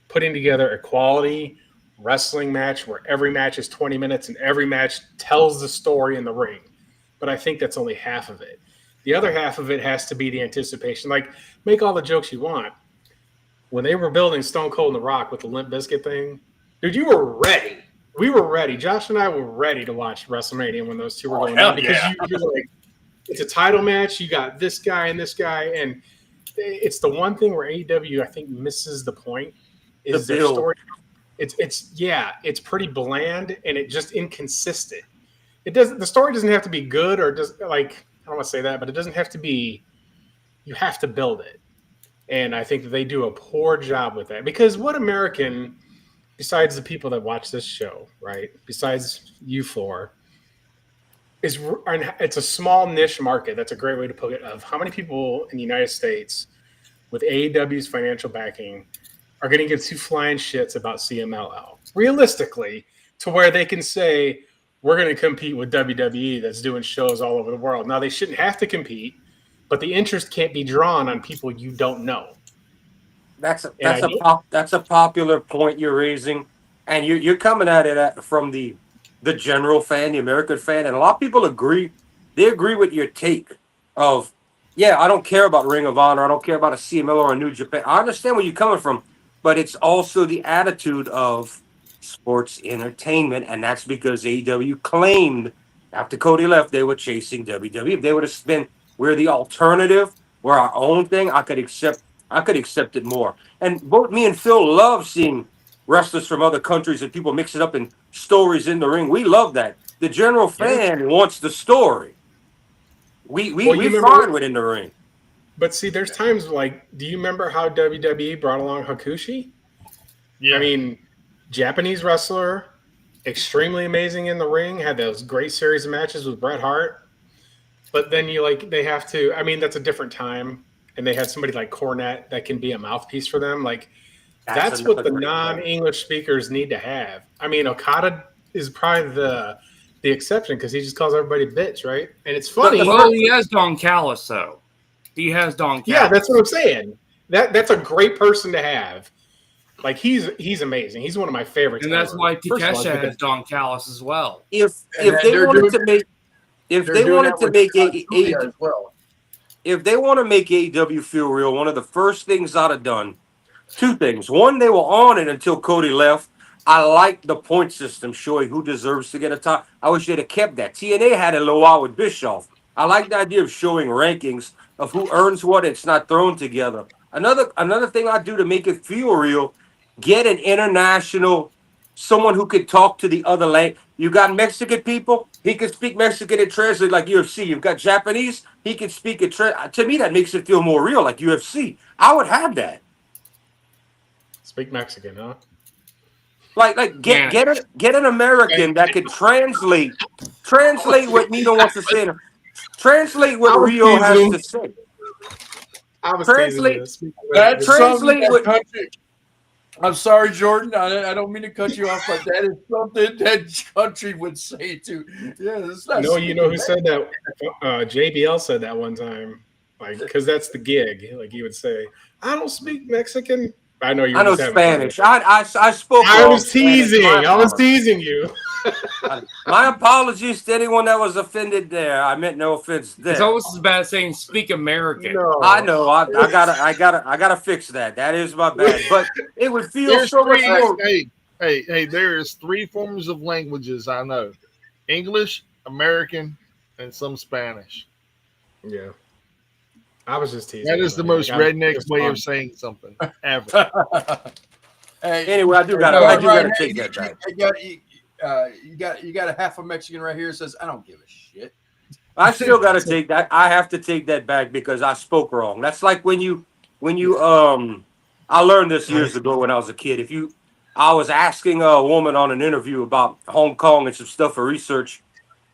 putting together a quality wrestling match where every match is 20 minutes and every match tells the story in the ring, but I think that's only half of it. The other half of it has to be the anticipation. Like, make all the jokes you want. When they were building Stone Cold and The Rock with the Limp Bizkit thing, dude, you were ready. We were ready. Josh and I were ready to watch WrestleMania when those two were going on, because you're like, it's a title match. You got this guy and this guy, and it's the one thing where AEW I think misses the point is their story. It's pretty bland and it just inconsistent. The story doesn't have to be good or just like. I don't want to say that, but it doesn't have to be. You have to build it, and I think that they do a poor job with that. Because what American, besides the people that watch this show, right? Besides you four, it's a small niche market. That's a great way to put it. Of how many people in the United States with AEW's financial backing are going to give two flying shits about CMLL realistically, to where they can say, we're going to compete with WWE that's doing shows all over the world. Now, they shouldn't have to compete, but the interest can't be drawn on people you don't know. That's a popular point you're raising, and you're coming at it from the general fan, the American fan, and a lot of people agree. They agree with your take of, yeah, I don't care about Ring of Honor, I don't care about a CML or a New Japan. I understand where you're coming from, but it's also the attitude of sports entertainment, and that's because AEW claimed after Cody left they were chasing WWE. If they would have been, we're the alternative, we're our own thing, I could accept it more. And both me and Phil love seeing wrestlers from other countries and people mix it up in stories in the ring. We love that. The general fan wants the story. We find it in the ring. But see, there's times like, do you remember how WWE brought along Hakushi? Yeah. I mean, Japanese wrestler, extremely amazing in the ring, had those great series of matches with Bret Hart. But then they have to, I mean, that's a different time. And they had somebody like Cornette that can be a mouthpiece for them. Like, that's what the non-English speakers need to have. I mean, Okada is probably the exception because he just calls everybody bitch, right? And it's funny. Well, he has Don Callis, though. He has Don Callis. Yeah, that's what I'm saying. That's a great person to have. Like, he's amazing. He's one of my favorites. And that's why Takesha has Don Callis as well. If they wanted to make AEW feel real, one of the first things I'd have done, two things. One, they were on it until Cody left. I like the point system showing who deserves to get a top. I wish they'd have kept that. TNA had a low with Bischoff. I like the idea of showing rankings of who earns what. It's not thrown together. Another thing I do to make it feel real, get an international, someone who could talk to the other language. You got Mexican people, he can speak Mexican and translate like UFC. You've got Japanese, he can speak it. To me, that makes it feel more real, like UFC. I would have that. Speak Mexican, huh? Like get an American that could translate what Nino wants to say. Translate what Rio has to say. Translate what country. I'm sorry, Jordan. I don't mean to cut you off, but that is something that country would say too. Yeah, it's not. No, you know who said that? JBL said that one time, like, because that's the gig. Like, he would say, "I don't speak Mexican." I know you. I know Spanish. I spoke. I was teasing. I was teasing you. My apologies to anyone that was offended there. I meant no offense there. It's almost as bad as saying "speak American." No. I know. I gotta fix that. That is my bad. But it would feel so much more. Hey, there's three forms of languages I know: English, American, and some Spanish. Yeah. I was just teasing. That is the most redneck way of saying something ever. Anyway, I do gotta take that back. you got a half a Mexican right here that says, I don't give a shit. I still got to take that. I have to take that back because I spoke wrong. That's like when you I learned this years ago when I was a kid. I was asking a woman on an interview about Hong Kong and some stuff for research,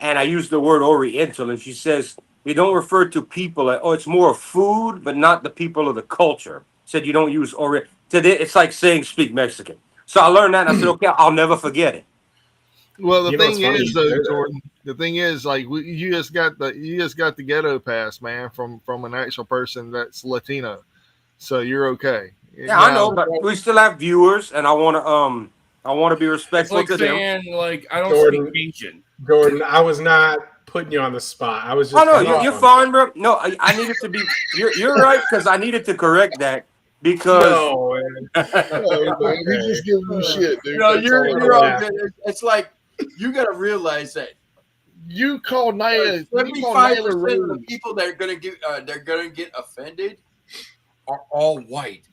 and I used the word Oriental, and she says you don't refer to people. It's more of food, but not the people of the culture. Said you don't use Orient. It's like saying speak Mexican. So I learned that, and I said, okay, I'll never forget it. Well, the You know thing what's is, funny? though, Jordan. The thing is, like, you just got the ghetto pass, man, from an actual person that's Latino, so you're okay. Yeah, I know, but we still have viewers, and I want to be It's respectful like to them. saying, like, I don't Jordan. speak Asian. Jordan, I was not putting you on the spot. I was just. Oh no, having you're fun. fine, bro. No, I needed to be. You're right because I needed to correct that because No, man. Oh, man, he's just giving you shit, dude. No, That's you're all. all good. It's like you got to realize that You call Nyla. You call 75% Nyla of the Rose. people that are gonna get offended are all white.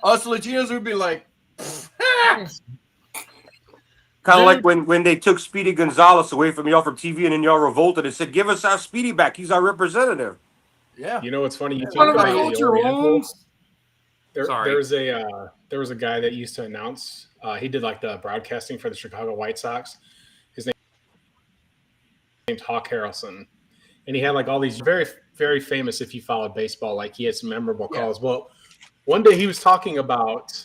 Us Latinos would be like, kind of like when they took Speedy Gonzalez away from y'all from TV and then y'all revolted and said, "Give us our Speedy back. He's our representative." yeah. You know what's funny? You One talk of the about the culture Oriental. owns. There Sorry. was a guy that used to announce. He did like the broadcasting for the Chicago White Sox. His name's Hawk Harrelson, and he had like all these very very famous. If you followed baseball, like he had some memorable calls. Well, one day he was talking about,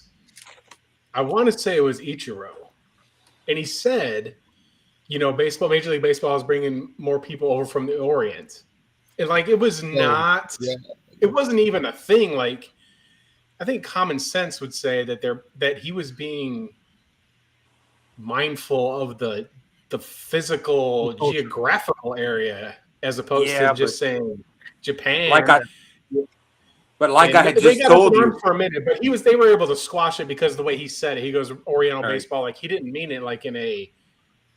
I want to say it was Ichiro, and he said, you know, Major League Baseball is bringing more people over from the Orient, and like it was not. Yeah. It wasn't even a thing. Like, I think common sense would say that he was being mindful of the physical geographical area as opposed to just saying Japan. I had they just got told us you. on for a minute, but they were able to squash it because of the way he said it. He goes Oriental Right. baseball, like he didn't mean it like in a,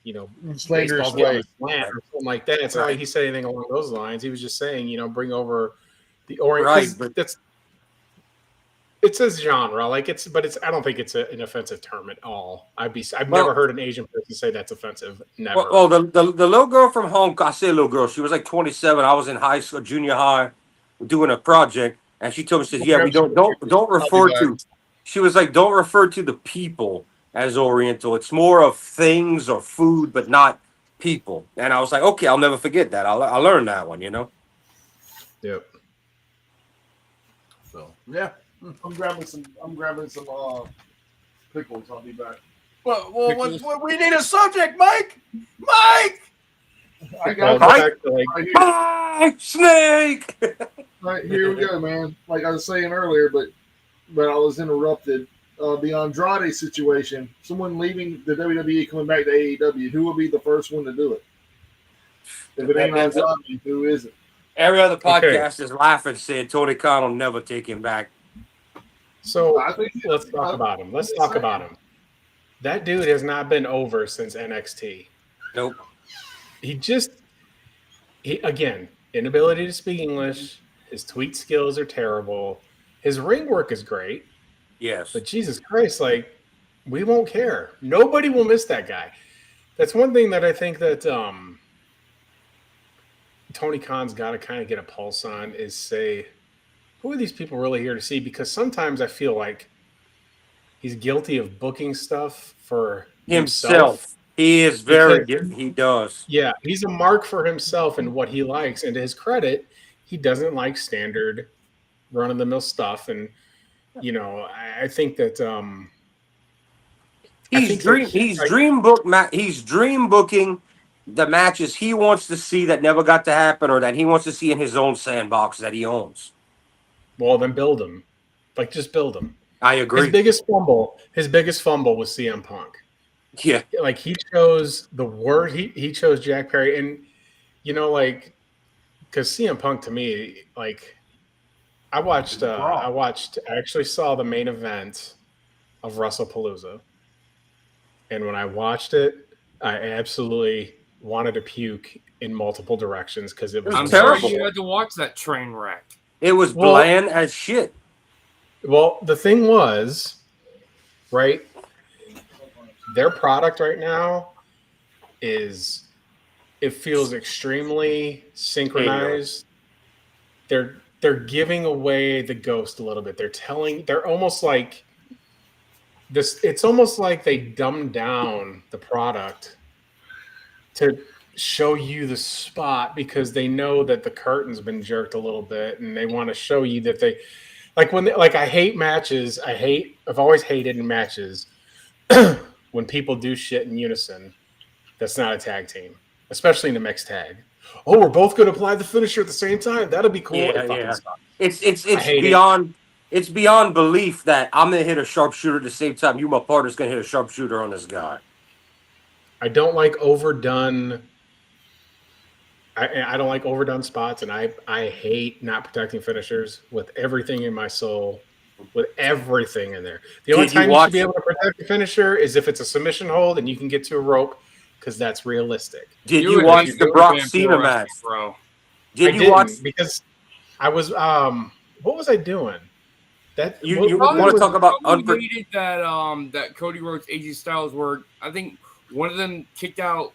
you know, Slanderous baseball's way. getting a slant or something like that. It's not Right. like he said anything along those lines. He was just saying, you know, bring over the Orient. Right, but It's a genre, like but I don't think it's an offensive term at all. I've never heard an Asian person say that's offensive. Never. well, the little girl from Hong Kong. I say little girl. She was like 27. I was in high school, junior high, doing a project, and she told me, she says, "Yeah, we don't refer to." She was like, "Don't refer to the people as Oriental. It's more of things or food, but not people." And I was like, "Okay, I'll never forget that. I'll learn that one." You know. Yep. So yeah. I'm grabbing some pickles. I'll be back. Well, we need a subject, Mike. Mike. I got Back to, like, Bye, Snake. right, here we go, man. Like I was saying earlier, but I was interrupted. The Andrade situation. Someone leaving the WWE, coming back to AEW. Who will be the first one to do it? If it ain't Andrade, who is it? Every other podcast is laughing, saying Tony Khan will never take him back. So let's talk about him. Let's talk about him. That dude has not been over since NXT. Nope. He again, inability to speak English. His tweet skills are terrible. His ring work is great. Yes. But Jesus Christ, like, we won't care. Nobody will miss that guy. That's one thing that I think that Tony Khan's got to kind of get a pulse on is say, who are these people really here to see? Because sometimes I feel like he's guilty of booking stuff for himself. He is he does. Yeah, he's a mark for himself and what he likes. And to his credit, he doesn't like standard run-of-the-mill stuff. And, you know, I think that he's dream booking the matches he wants to see that never got to happen or that he wants to see in his own sandbox that he owns. Well, then build him. Like, just build him. I agree. His biggest fumble was CM Punk. Yeah. Like, he chose the word. He chose Jack Perry. And, you know, like, because CM Punk to me, like, I actually saw the main event of WrestlePalooza. And when I watched it, I absolutely wanted to puke in multiple directions because it was terrible. Sorry you had to watch that train wreck. It was bland as shit. Well, the thing was, right, their product right now it feels extremely synchronized. They're giving away the ghost a little bit. They're almost like this. It's almost like they dumbed down the product to show you the spot because they know that the curtain's been jerked a little bit, and they want to show you that they like I hate matches. I've always hated in matches when people do shit in unison. That's not a tag team, especially in a mixed tag. Oh, we're both going to apply the finisher at the same time. That'll be cool. Yeah. It's beyond belief that I'm gonna hit a sharpshooter at the same time my partner's gonna hit a sharpshooter on this guy. I don't like overdone. I don't like overdone spots, and I hate not protecting finishers with everything in my soul, with everything in there. The only time you should be able to protect the finisher is if it's a submission hold and you can get to a rope, because that's realistic. Did you watch the Brock Cena match, bro? Did you watch? Because I was what was I doing? That you want to talk about hated that Cody Rhodes AJ Styles where I think one of them kicked out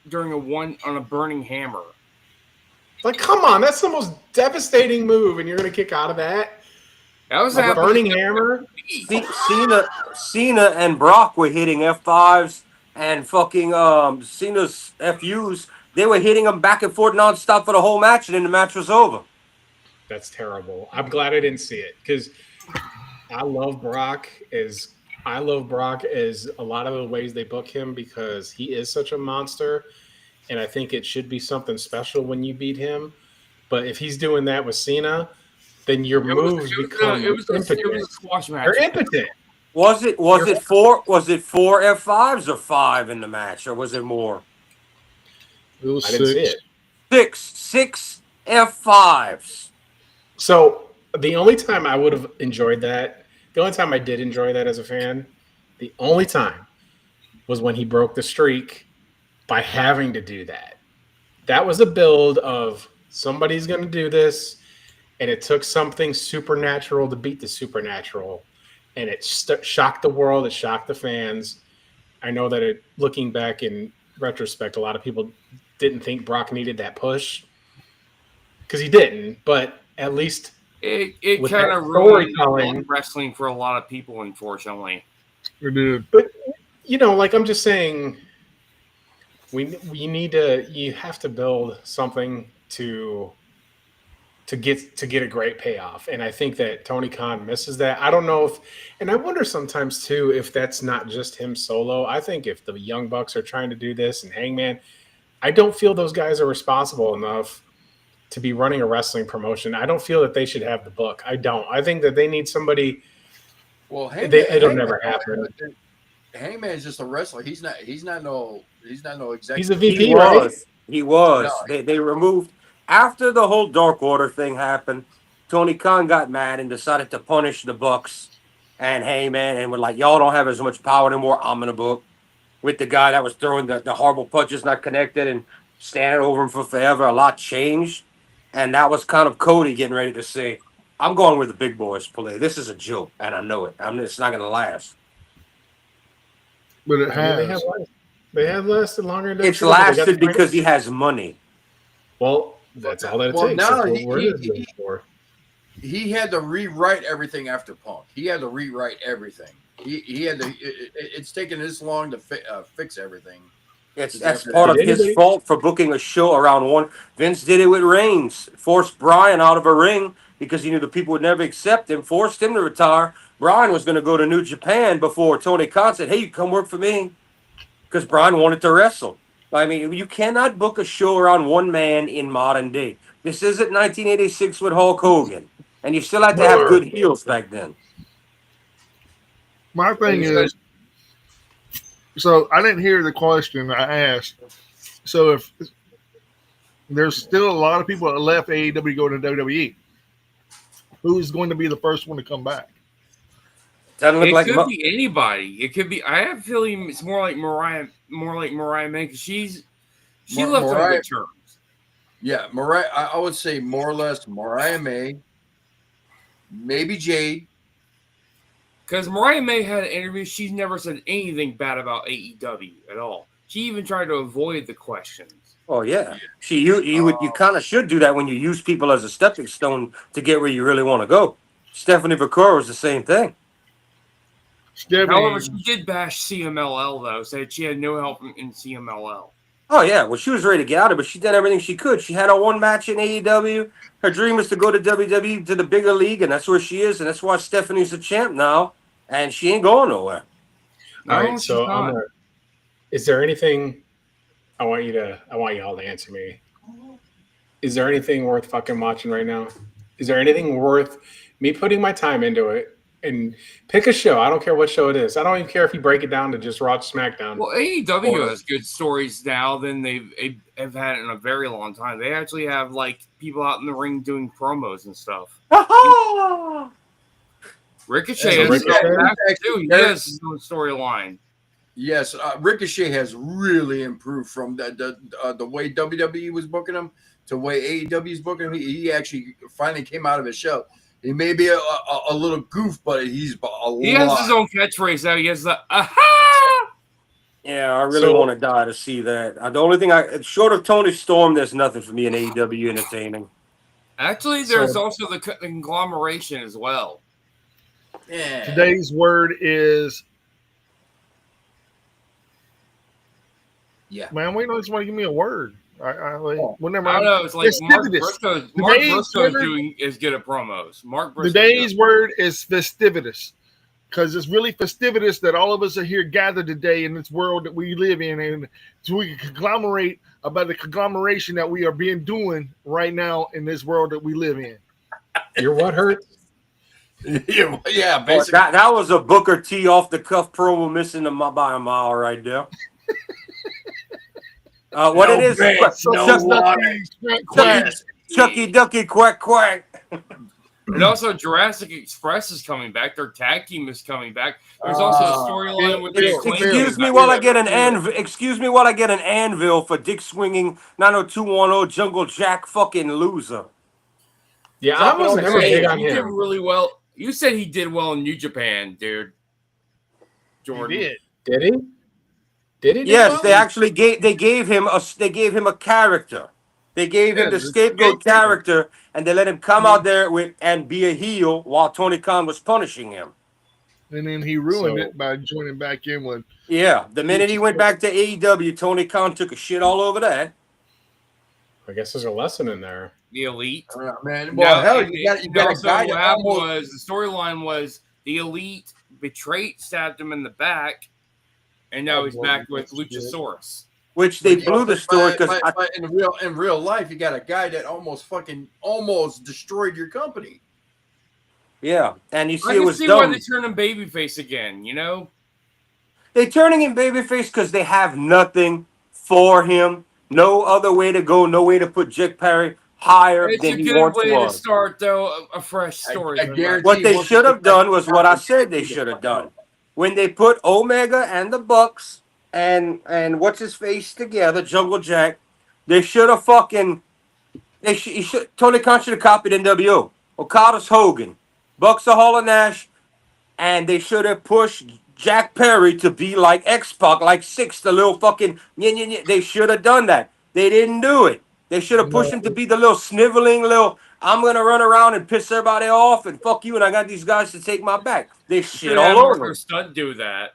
during a burning hammer. Like, come on, that's the most devastating move, and you're going to kick out of that? That was a burning hammer. Cena and Brock were hitting F5s and fucking Cena's FUs. They were hitting them back and forth nonstop for the whole match, and then the match was over. That's terrible. I'm glad I didn't see it because I love Brock as a lot of the ways they book him because he is such a monster, and I think it should be something special when you beat him. But if he's doing that with Cena, then your moves become impotent. It was a squash match. They're impotent. Was it 4 F5s or 5 in the match, or was it more? It was I didn't see it. Six F5s. So the only time I would have enjoyed that, the only time I did enjoy that as a fan, the only time was when he broke the streak by having to do that. That was a build of somebody's going to do this, and it took something supernatural to beat the supernatural, and it shocked the world, it shocked the fans. I know that looking back in retrospect, a lot of people didn't think Brock needed that push because he didn't, but at least it kind of ruined wrestling for a lot of people, unfortunately. It did. But like I'm just saying, you have to build something to get a great payoff, and I think that Tony Khan misses that. I don't know and I wonder sometimes too if that's not just him solo. I think if the Young Bucks are trying to do this and Hangman, I don't feel those guys are responsible enough to be running a wrestling promotion. I don't feel that they should have the book. I don't. I think that they need somebody. Well, it'll never happen. Hangman's just a wrestler. He's not no executive. He's a VP, right? He was. No, they removed after the whole Dark Order thing happened. Tony Khan got mad and decided to punish the Bucks and Hangman, and were like, y'all don't have as much power anymore. I'm in a book with the guy that was throwing the horrible punches, not connected, and standing over him for forever. A lot changed. And that was kind of Cody getting ready to say, I'm going where the big boys play. This is a joke, and I know it. It's not going to last. But it has. They have lasted longer than it's lasted because he has money. Well, that's all that it takes. Now he had to rewrite everything after Punk. He had to rewrite everything. He had to. It's taken this long to fix everything. That's part of his fault for booking a show around one. Vince did it with Reigns. Forced Bryan out of a ring because he knew the people would never accept him. Forced him to retire. Bryan was going to go to New Japan before Tony Khan said, hey, you come work for me. Because Bryan wanted to wrestle. I mean, you cannot book a show around one man in modern day. This isn't 1986 with Hulk Hogan. And you still had to have good heels back then. My thing is, so I didn't hear the question I asked. So if there's still a lot of people that left AEW going to WWE, who's going to be the first one to come back? It could be anybody. It could be. I have a feeling it's more like Mariah May because she left on good terms. Yeah, Mariah. I would say more or less Mariah May, maybe Jade, Because Mariah May had an interview, she's never said anything bad about AEW at all. She even tried to avoid the questions. Oh yeah, you kind of should do that when you use people as a stepping stone to get where you really want to go. Stephanie Vaccaro was the same thing. However, she did bash CMLL though, said she had no help in CMLL. Oh yeah, well she was ready to get out of it, but she did everything she could. She had her one match in AEW. Her dream was to go to WWE, to the bigger league, and that's where she is, and that's why Stephanie's a champ now, and she ain't going nowhere. All right, so is there anything I want you all to answer me? Is there anything worth fucking watching right now? Is there anything worth me putting my time into it and pick a show? I don't care what show it is. I don't even care if you break it down to just Raw, SmackDown. Well, AEW has good stories now than they've had in a very long time. They actually have like people out in the ring doing promos and stuff. Ricochet has too. He has his own storyline. Yes, Ricochet has really improved from the way WWE was booking him to the way AEW is booking him. He actually finally came out of his shell. He may be a little goof, but he has his own catchphrase now. He has the aha. Yeah, I really want to die to see that. The only thing short of Tony Storm, there's nothing for me in AEW entertaining. Actually, there's also the conglomeration as well. Yeah. Today's word is. Yeah, man, wait on somebody to give me a word. I don't know. It's like Mark Briscoe is good at promos. Today's word is festivitous, because it's really festivitous that all of us are here gathered today in this world that we live in, and so we can conglomerate about the conglomeration that we are being doing right now in this world that we live in. Your what hurts? Yeah, basically. That was a Booker T off the cuff promo missing by a mile right there. What it is? Chucky Ducky Quack Quack. And also Jurassic Express is coming back. Their tag team is coming back. There's also a storyline with Excuse me while I get an anvil for Dick swinging 90210 Jungle Jack fucking loser. Yeah, I was never big on him. He did really well. You said he did well in New Japan, dude. Jordan. He did he? Did he? Yes, they actually gave him a character. They gave him the scapegoat character, and they let him come out there and be a heel while Tony Khan was punishing him. And then he ruined it by joining back in with. Yeah, the minute he went back to AEW, Tony Khan took a shit all over that. I guess there's a lesson in there. The Elite, man. Well, hell, you got a guy. What happened was the storyline was the Elite stabbed him in the back. And now he's back with Luchasaurus, which they blew the story because in real life, you got a guy that almost destroyed your company. Yeah, and you see, it was dumb. Why they turn him babyface again? You know, they're turning him babyface because they have nothing for him. No other way to go. No way to put Jack Perry higher than he once was. It's a good way to start, though, a fresh story. What they should have done was what I said they should have done. When they put Omega and the Bucks and what's his face together, Jungle Jack, they should have Tony Khan should have copied NWO. Okada's Hogan, Bucks are Hall and Nash, and they should have pushed Jack Perry to be like X-Pac, like Six, the little fucking They should have done that. They didn't do it. They should have pushed him to be the little sniveling little. I'm gonna run around and piss everybody off and fuck you, and I got these guys to take my back. They shit all over it. Stunt do that.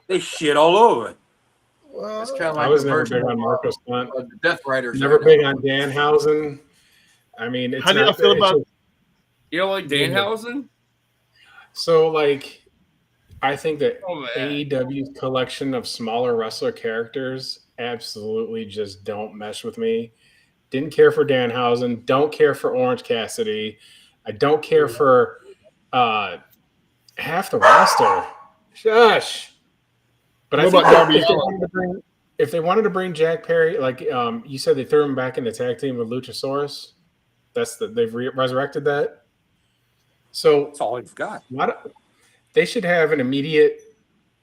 They shit all over it. Well, it's kind of like I was never big on Marco Stunt. Death Riders. Never big on Danhausen. I mean, how do you feel about? You don't like Danhausen? So, like, I think that AEW's collection of smaller wrestler characters absolutely just don't mesh with me. Didn't care for Danhausen. Don't care for Orange Cassidy. I don't care for half the roster. Shush. But I think if they wanted to bring Jack Perry, like you said, they threw him back in the tag team with Luchasaurus. They've resurrected that. So that's all he's got. They should have an immediate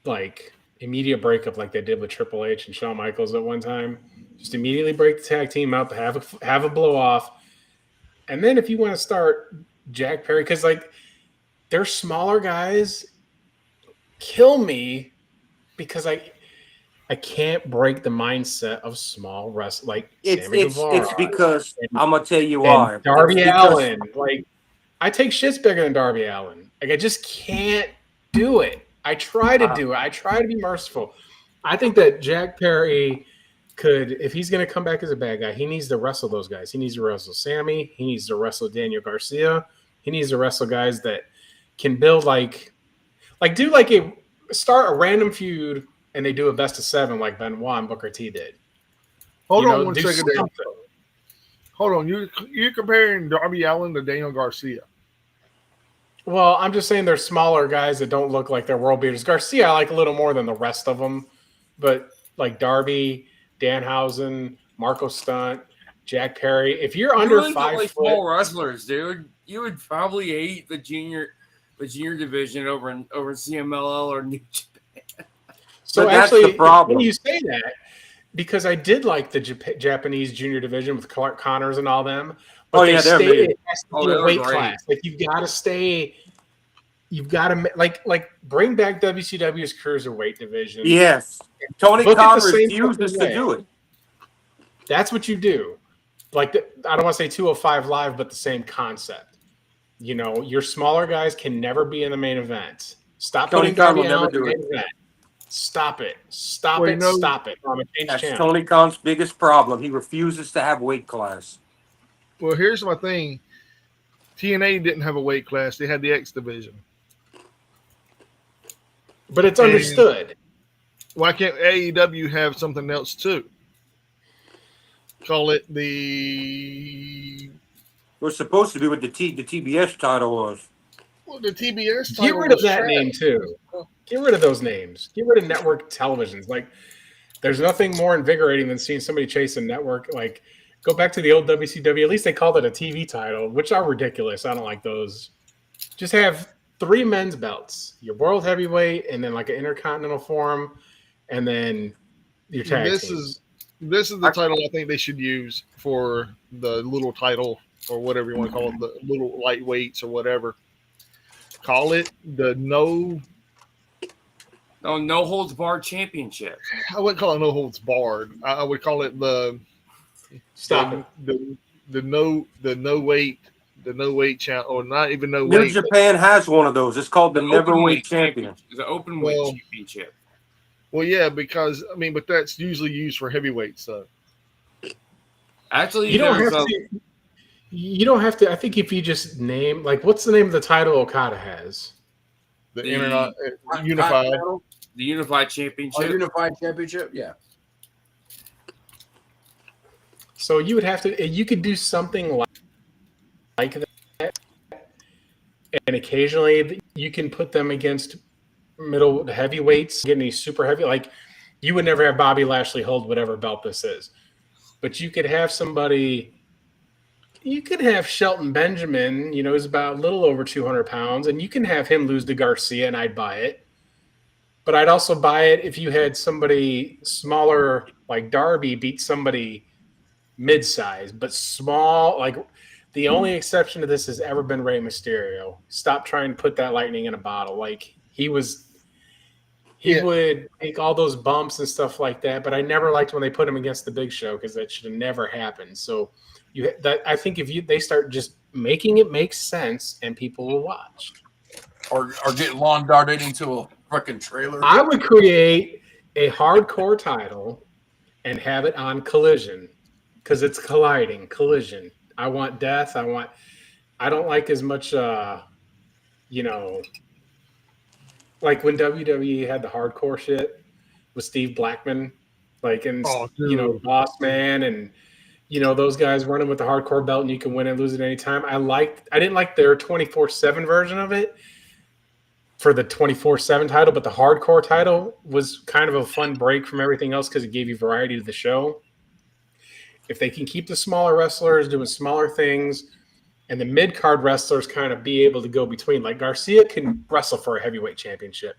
breakup like they did with Triple H and Shawn Michaels at one time. Just immediately break the tag team up, have a blow off, and then if you want to start Jack Perry, because like Their smaller guys kill me because I can't break the mindset of small wrestlers like Sammy Guevara. It's because I'm gonna tell you and why. Darby It's because- Allin. Like, I take shits bigger than Darby Allin. Like, I just can't do it. I try to do it. I try to be merciful. I think that Jack Perry could, if he's going to come back as a bad guy, he needs to wrestle those guys. He needs to wrestle Sammy. He needs to wrestle Daniel Garcia. He needs to wrestle guys that can build start a random feud and they do a best of 7 like Benoit and Booker T did. Hold on one second there. Hold on. You're comparing Darby Allin to Daniel Garcia. Well, I'm just saying they're smaller guys that don't look like they're world beaters. Garcia, I like a little more than the rest of them. But like Darby, Danhausen, Marco Stunt, Jack Perry, if you're under 5 foot, small wrestlers, dude, you would probably hate the junior division over in CMLL or New Japan. So but that's actually, the problem. when you say that, because I did like the Japanese junior division with Clark Connors and all them. But they're it has to be a weight great. class. Like, you've got to stay. You've got to like bring back WCW's cruiserweight division. Yes, Tony Look at Khan the same refuses fucking to do it. That's what you do. Like, I don't want to say 205 Live, but the same concept. You know, your smaller guys can never be in the main event. Stop Tony putting Khan Darby will never Allin in do the it. main event. Stop it. Stop it. I'm going to change That's channel. Tony Khan's biggest problem. He refuses to have weight class. Well, here's my thing. TNA didn't have a weight class. They had the X division. But it's understood. Why can't AEW have something else too? Call it the... It was supposed to be what the TBS title was. Well, the TBS title. Get rid of was that trash. name too. Get rid of those names. Get rid of network televisions. Like, there's nothing more invigorating than seeing somebody chase a network. Like, go back to the old WCW. At least they called it a TV title, which are ridiculous. I don't like those. Just have 3 men's belts: your world heavyweight, and then like an intercontinental form, and then your tag teams. This is the title I think they should use for the little title, or whatever you want to call it, the little lightweights or whatever. Call it the no holds barred championship. I wouldn't call it no holds barred. I would call it the no weight challenge, or not even no New weight. Japan has one of those. It's called the Neverweight Champion. The open weight championship. Well, yeah, because but that's usually used for heavyweights, though. Actually, you don't have to. You don't have to. I think if you just name, like, what's the name of the title Okada has? The Unified. The Unified Championship. Unified Championship, yeah. So you would have to. You could do something like that, and occasionally you can put them against middle heavyweights, getting these super heavy. Like, you would never have Bobby Lashley hold whatever belt this is, but you could have somebody. You could have Shelton Benjamin, who's about a little over 200 pounds, and you can have him lose to Garcia, and I'd buy it. But I'd also buy it if you had somebody smaller like Darby beat somebody mid-size, but small. Like, the only exception to this has ever been Rey Mysterio. Stop trying to put that lightning in a bottle. Like, he would take all those bumps and stuff like that, but I never liked when they put him against the Big Show, because that should have never happened. So I think if they start just making it make sense, and people will watch, or get lawn darted into a freaking trailer. I would create a hardcore title and have it on Collision, because it's colliding. Collision. I want death. I don't like as much. Like when WWE had the hardcore shit with Steve Blackman, Boss Man, and those guys running with the hardcore belt, and you can win and lose at any time. I didn't like their 24/7 version of it for the 24/7 title, but the hardcore title was kind of a fun break from everything else because it gave you variety to the show. If they can keep the smaller wrestlers doing smaller things, and the mid-card wrestlers kind of be able to go between, like Garcia can wrestle for a heavyweight championship.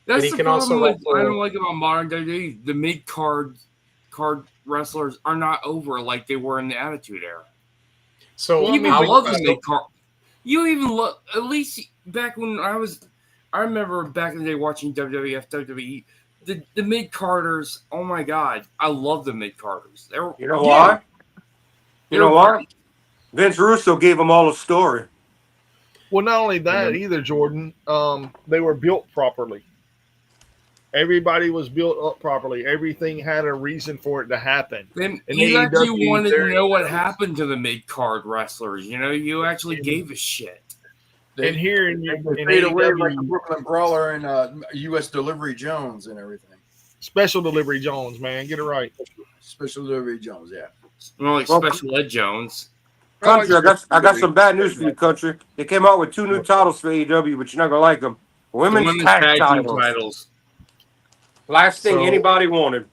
That's he the can problem. also I don't like about modern WWE. The mid-card wrestlers are not over like they were in the Attitude Era. So I love the mid-card. You even look, at least back when I remember back in the day watching WWF, WWE, the mid-carders, oh my God, I love the mid-carders. You know why? You know why? Vince Russo gave them all a story. Well, not only that either, Jordan. They were built properly. Everybody was built up properly. Everything had a reason for it to happen. And And you actually AEW, wanted to they're- know what happened to the mid-card wrestlers. You know, you actually gave a shit. And here in fade away like AEW, the Brooklyn Brawler and U.S. Delivery Jones and everything. Special Delivery Jones, man, get it right. Special Delivery Jones, yeah. More like Special Ed Jones. Country, I got some bad news for you, Country. They came out with 2 new titles for AEW, but you're not gonna like them. Women's tag team titles. titles. Last thing anybody wanted.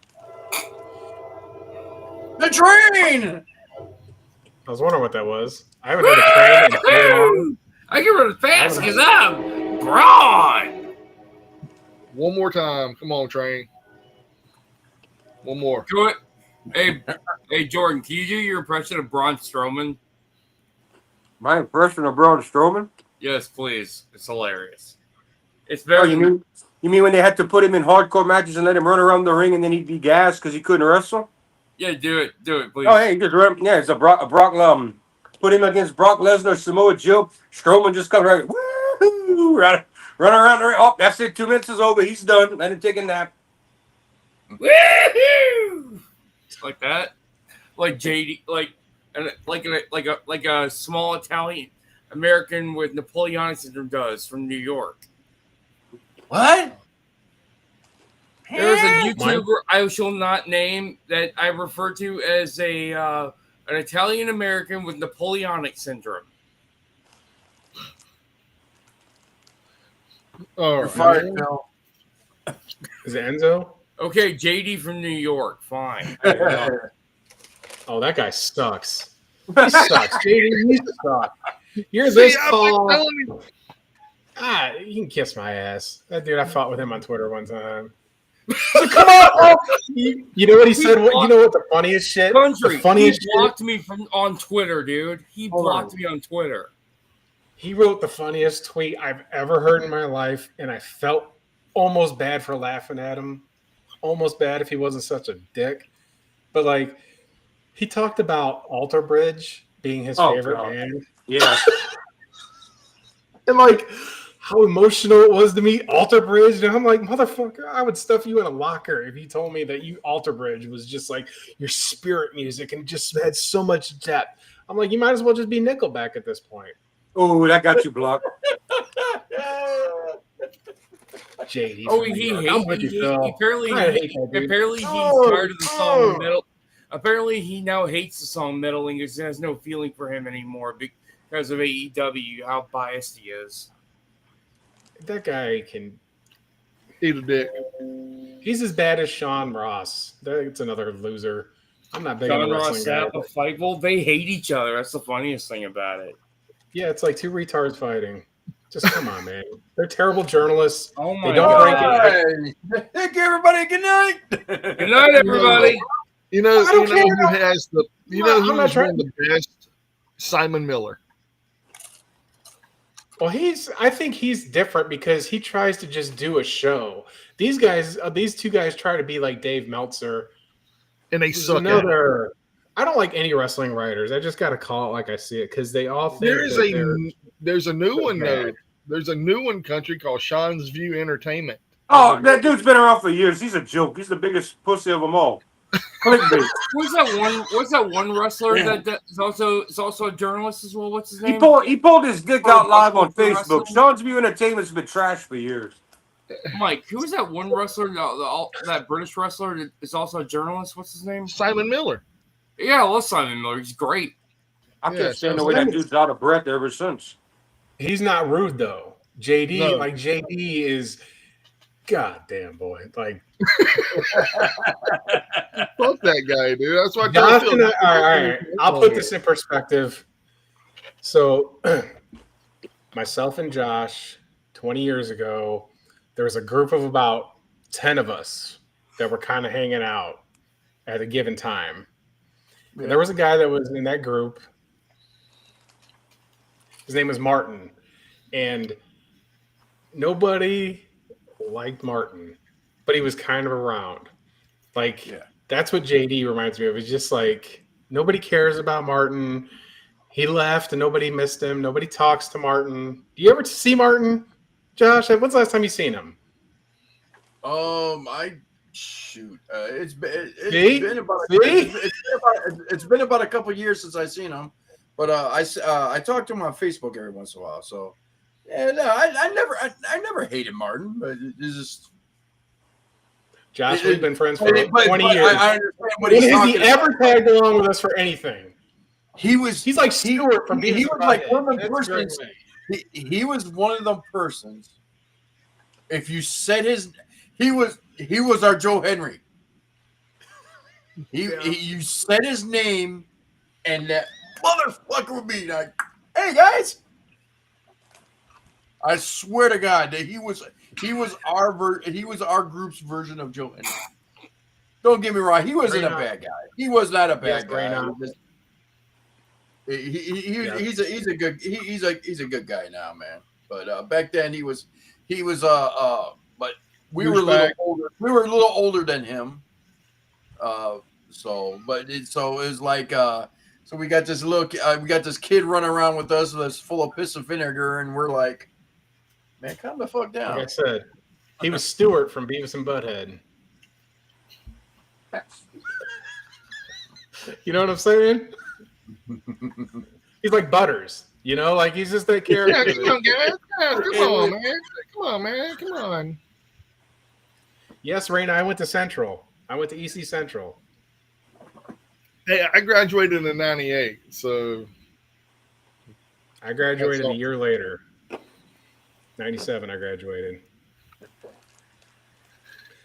The train. I was wondering what that was. I haven't heard a train in so long. I can run fast because I'm Braun. One more time. Come on, train. One more. Do it. Hey, Jordan, can you do your impression of Braun Strowman? My impression of Braun Strowman? Yes, please. It's hilarious. It's Oh, very. you mean when they had to put him in hardcore matches and let him run around the ring and then he'd be gassed because he couldn't wrestle? Yeah, do it, please. Oh, hey, he just ran. Yeah, it's a Brock put him against Brock Lesnar, Samoa Joe. Strowman just comes right, woo, run around the ring. Oh, that's it. 2 minutes is over. He's done. Let him take a nap. Woo-hoo! Like that, like JD, like a small Italian American with Napoleonic syndrome does from New York. What? There's a YouTuber I shall not name that I refer to as an Italian American with Napoleonic syndrome. All You're fired, Phil. Is it Enzo? Okay, JD from New York. Fine. Oh, that guy sucks. He sucks. JD, you suck. You're this tall. You can kiss my ass. That dude, I fought with him on Twitter one time. So come on! You know what he said? You know what the funniest shit? Country. The funniest He blocked me on Twitter, dude. He blocked me on Twitter. He wrote the funniest tweet I've ever heard in my life, and I felt almost bad for laughing at him. Almost bad if he wasn't such a dick. But like, he talked about Alter Bridge being his favorite band. Yeah. And like how emotional it was to meet Alter Bridge. And I'm like, motherfucker, I would stuff you in a locker if you told me that Alter Bridge was just like your spirit music and just had so much depth. I'm like, you might as well just be Nickelback at this point. Oh, that got you blocked. JD. Oh, apparently he's Oh, tired of the song metal. Apparently he now hates the song meddling because he has no feeling for him anymore because of AEW, how biased he is. That guy can eat a dick. He's as bad as Sean Ross. That's another loser. I'm not big on Sean wrestling Ross, guys. Fightful, they hate each other. That's the funniest thing about it. Yeah, it's like 2 retards fighting. Just come on, man. They're terrible journalists. Oh my they don't God. break it. Thank you, everybody. Good night. Good night, everybody. You know I don't care. who has the who's one trying- of the best? Simon Miller. Well, I think he's different because he tries to just do a show. These guys, these 2 guys try to be like Dave Meltzer. And they suck at it. I don't like any wrestling writers. I just got to call it like I see it because they all think There's a new one though. There's a new one, country, called Sean's View Entertainment. Oh, that dude's been around for years. He's a joke. He's the biggest pussy of them all. Clickbait. What's that one wrestler that is also a journalist as well? What's his name? He pulled his dick out live on wrestler? Facebook. Sean's View Entertainment's been trash for years. Mike, who is that one wrestler? That British wrestler that is also a journalist. What's his name? Simon Miller. Yeah, I love Simon Miller. He's great. I can't stand the way that dude's out of breath ever since. He's not rude though. JD is goddamn boy. Like fuck that guy, dude. That's why. All right. I'll put this in perspective. So, myself and Josh, 20 years ago, there was a group of about 10 of us that were kind of hanging out at a given time. And there was a guy that was in that group. His name was Martin. And nobody liked Martin, but he was kind of around. Like, that's what JD reminds me of. It's just like, nobody cares about Martin. He left and nobody missed him. Nobody talks to Martin. Do you ever see Martin, Josh? When's the last time you seen him? It's been about a couple years since I seen him, but I talk to him on Facebook every once in a while. So yeah, no, I never hated Martin, but it's just. Josh, we've been friends for 20 years. I understand what when he's has he talking ever about. tagged along with us for anything? He's like Stewart from he was like one of them That's persons. He was one of them persons. If you said he was our Joe Henry. You said his name, and that motherfucker would be like, "Hey guys!" I swear to God that he was our group's version of Joe Henry. Don't get me wrong, he wasn't a bad guy. He was not a bad guy. He's a good guy now, man. But back then he was but we were a little older. We were a little older than him. So it was like so we got this kid running around with us that's full of piss and vinegar, and we're like, man, calm the fuck down. Like I said, he was Stewart from Beavis and Butthead. You know what I'm saying? He's like Butters, like he's just that character. Yeah, come on, guys. Come on, man. Come on. Yes, Raina, I went to Central. I went to EC Central. Hey, I graduated in '98, so I graduated a year later. 97, I graduated.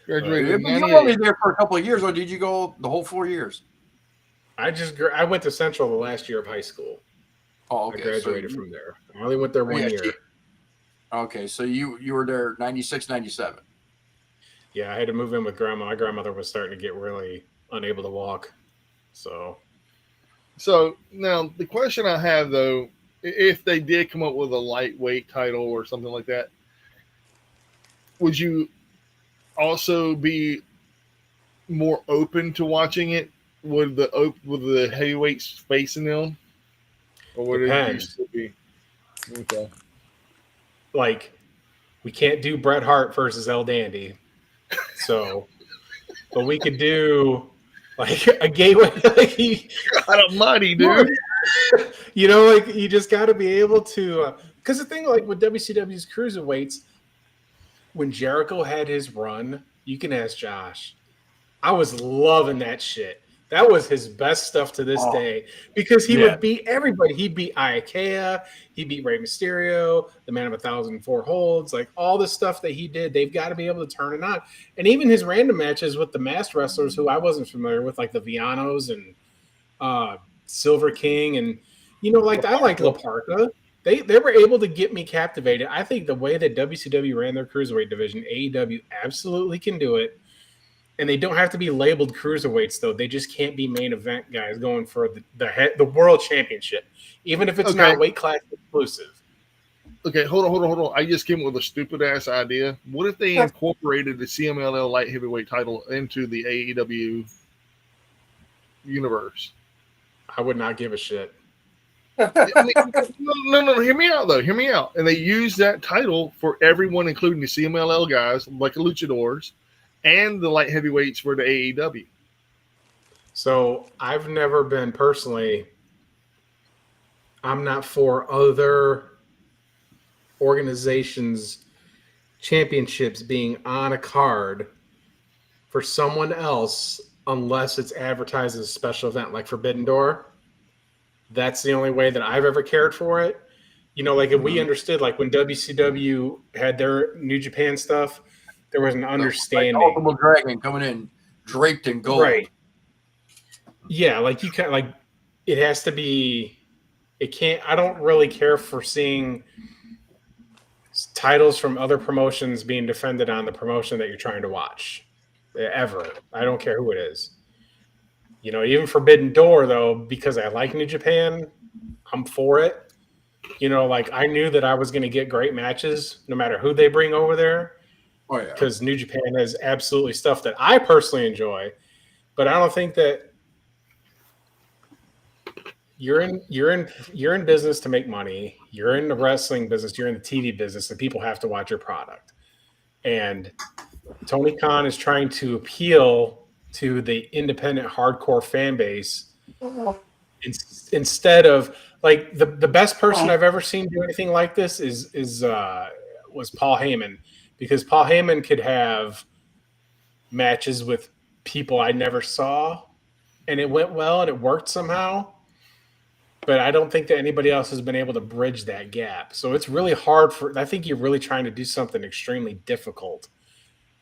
Graduated in '98. You were only there for a couple of years, or did you go the whole 4 years? I went to Central the last year of high school. Oh, okay. I graduated from there. I only went there 1 year. Okay, so you were there 96, 97. Yeah, I had to move in with grandma. My grandmother was starting to get really unable to walk. So now the question I have, though, if they did come up with a lightweight title or something like that, would you also be more open to watching it with the heavyweights facing them, or would it still be? Okay. Like, we can't do Bret Hart versus El Dandy, so but we could do like a gateway. God almighty, dude. Like you just got to be able to. Because the thing, like with WCW's cruiserweights, when Jericho had his run, you can ask Josh. I was loving that shit. That was his best stuff to this day, because he would beat everybody. He beat Ikea, he beat Rey Mysterio, the Man of 1,004 Holds, like all the stuff that he did. They've got to be able to turn it on. And even his random matches with the masked wrestlers who I wasn't familiar with, like the Vianos and Silver King, and I like La Parka. They were able to get me captivated. I think the way that WCW ran their cruiserweight division, AEW absolutely can do it. And they don't have to be labeled cruiserweights, though. They just can't be main event guys going for the world championship, even if it's not weight class exclusive. Okay, hold on. I just came up with a stupid ass idea. What if they incorporated the CMLL light heavyweight title into the AEW universe? I would not give a shit. No. Hear me out, though. Hear me out. And they use that title for everyone, including the CMLL guys, like the Luchadors, and the light heavyweights for the AEW. So I've never been personally. I'm not for other organizations' championships being on a card for someone else unless it's advertised as a special event, like Forbidden Door. That's the only way that I've ever cared for it. Like if we understood, like when WCW had their New Japan stuff, there was an understanding. Like Ultimate Dragon coming in draped in gold. Right. Yeah, like you can't, like it has to be. It can't. I don't really care for seeing titles from other promotions being defended on the promotion that you're trying to watch. Ever. I don't care who it is. Even Forbidden Door, though, because I like New Japan, I'm for it. You know, like I knew that I was going to get great matches no matter who they bring over there Oh yeah. because New Japan has absolutely stuff that I personally enjoy, but I don't think that you're in business to make money. You're in the wrestling business, you're in the TV business, and people have to watch your product. And Tony Khan is trying to appeal to the independent hardcore fan base instead of like the best person I've ever seen do anything like this was Paul Heyman, because Paul Heyman could have matches with people I never saw and it went well and it worked somehow. But I don't think that anybody else has been able to bridge that gap. So it's really hard I think you're really trying to do something extremely difficult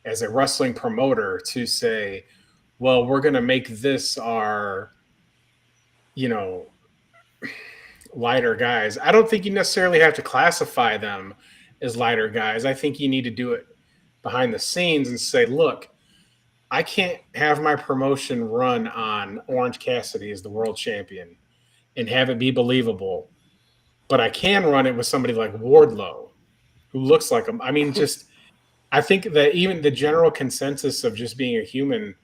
as a wrestling promoter to say, well, we're going to make this our, lighter guys. I don't think you necessarily have to classify them as lighter guys. I think you need to do it behind the scenes and say, look, I can't have my promotion run on Orange Cassidy as the world champion and have it be believable, but I can run it with somebody like Wardlow who looks like him. I mean, I think that even the general consensus of just being a human,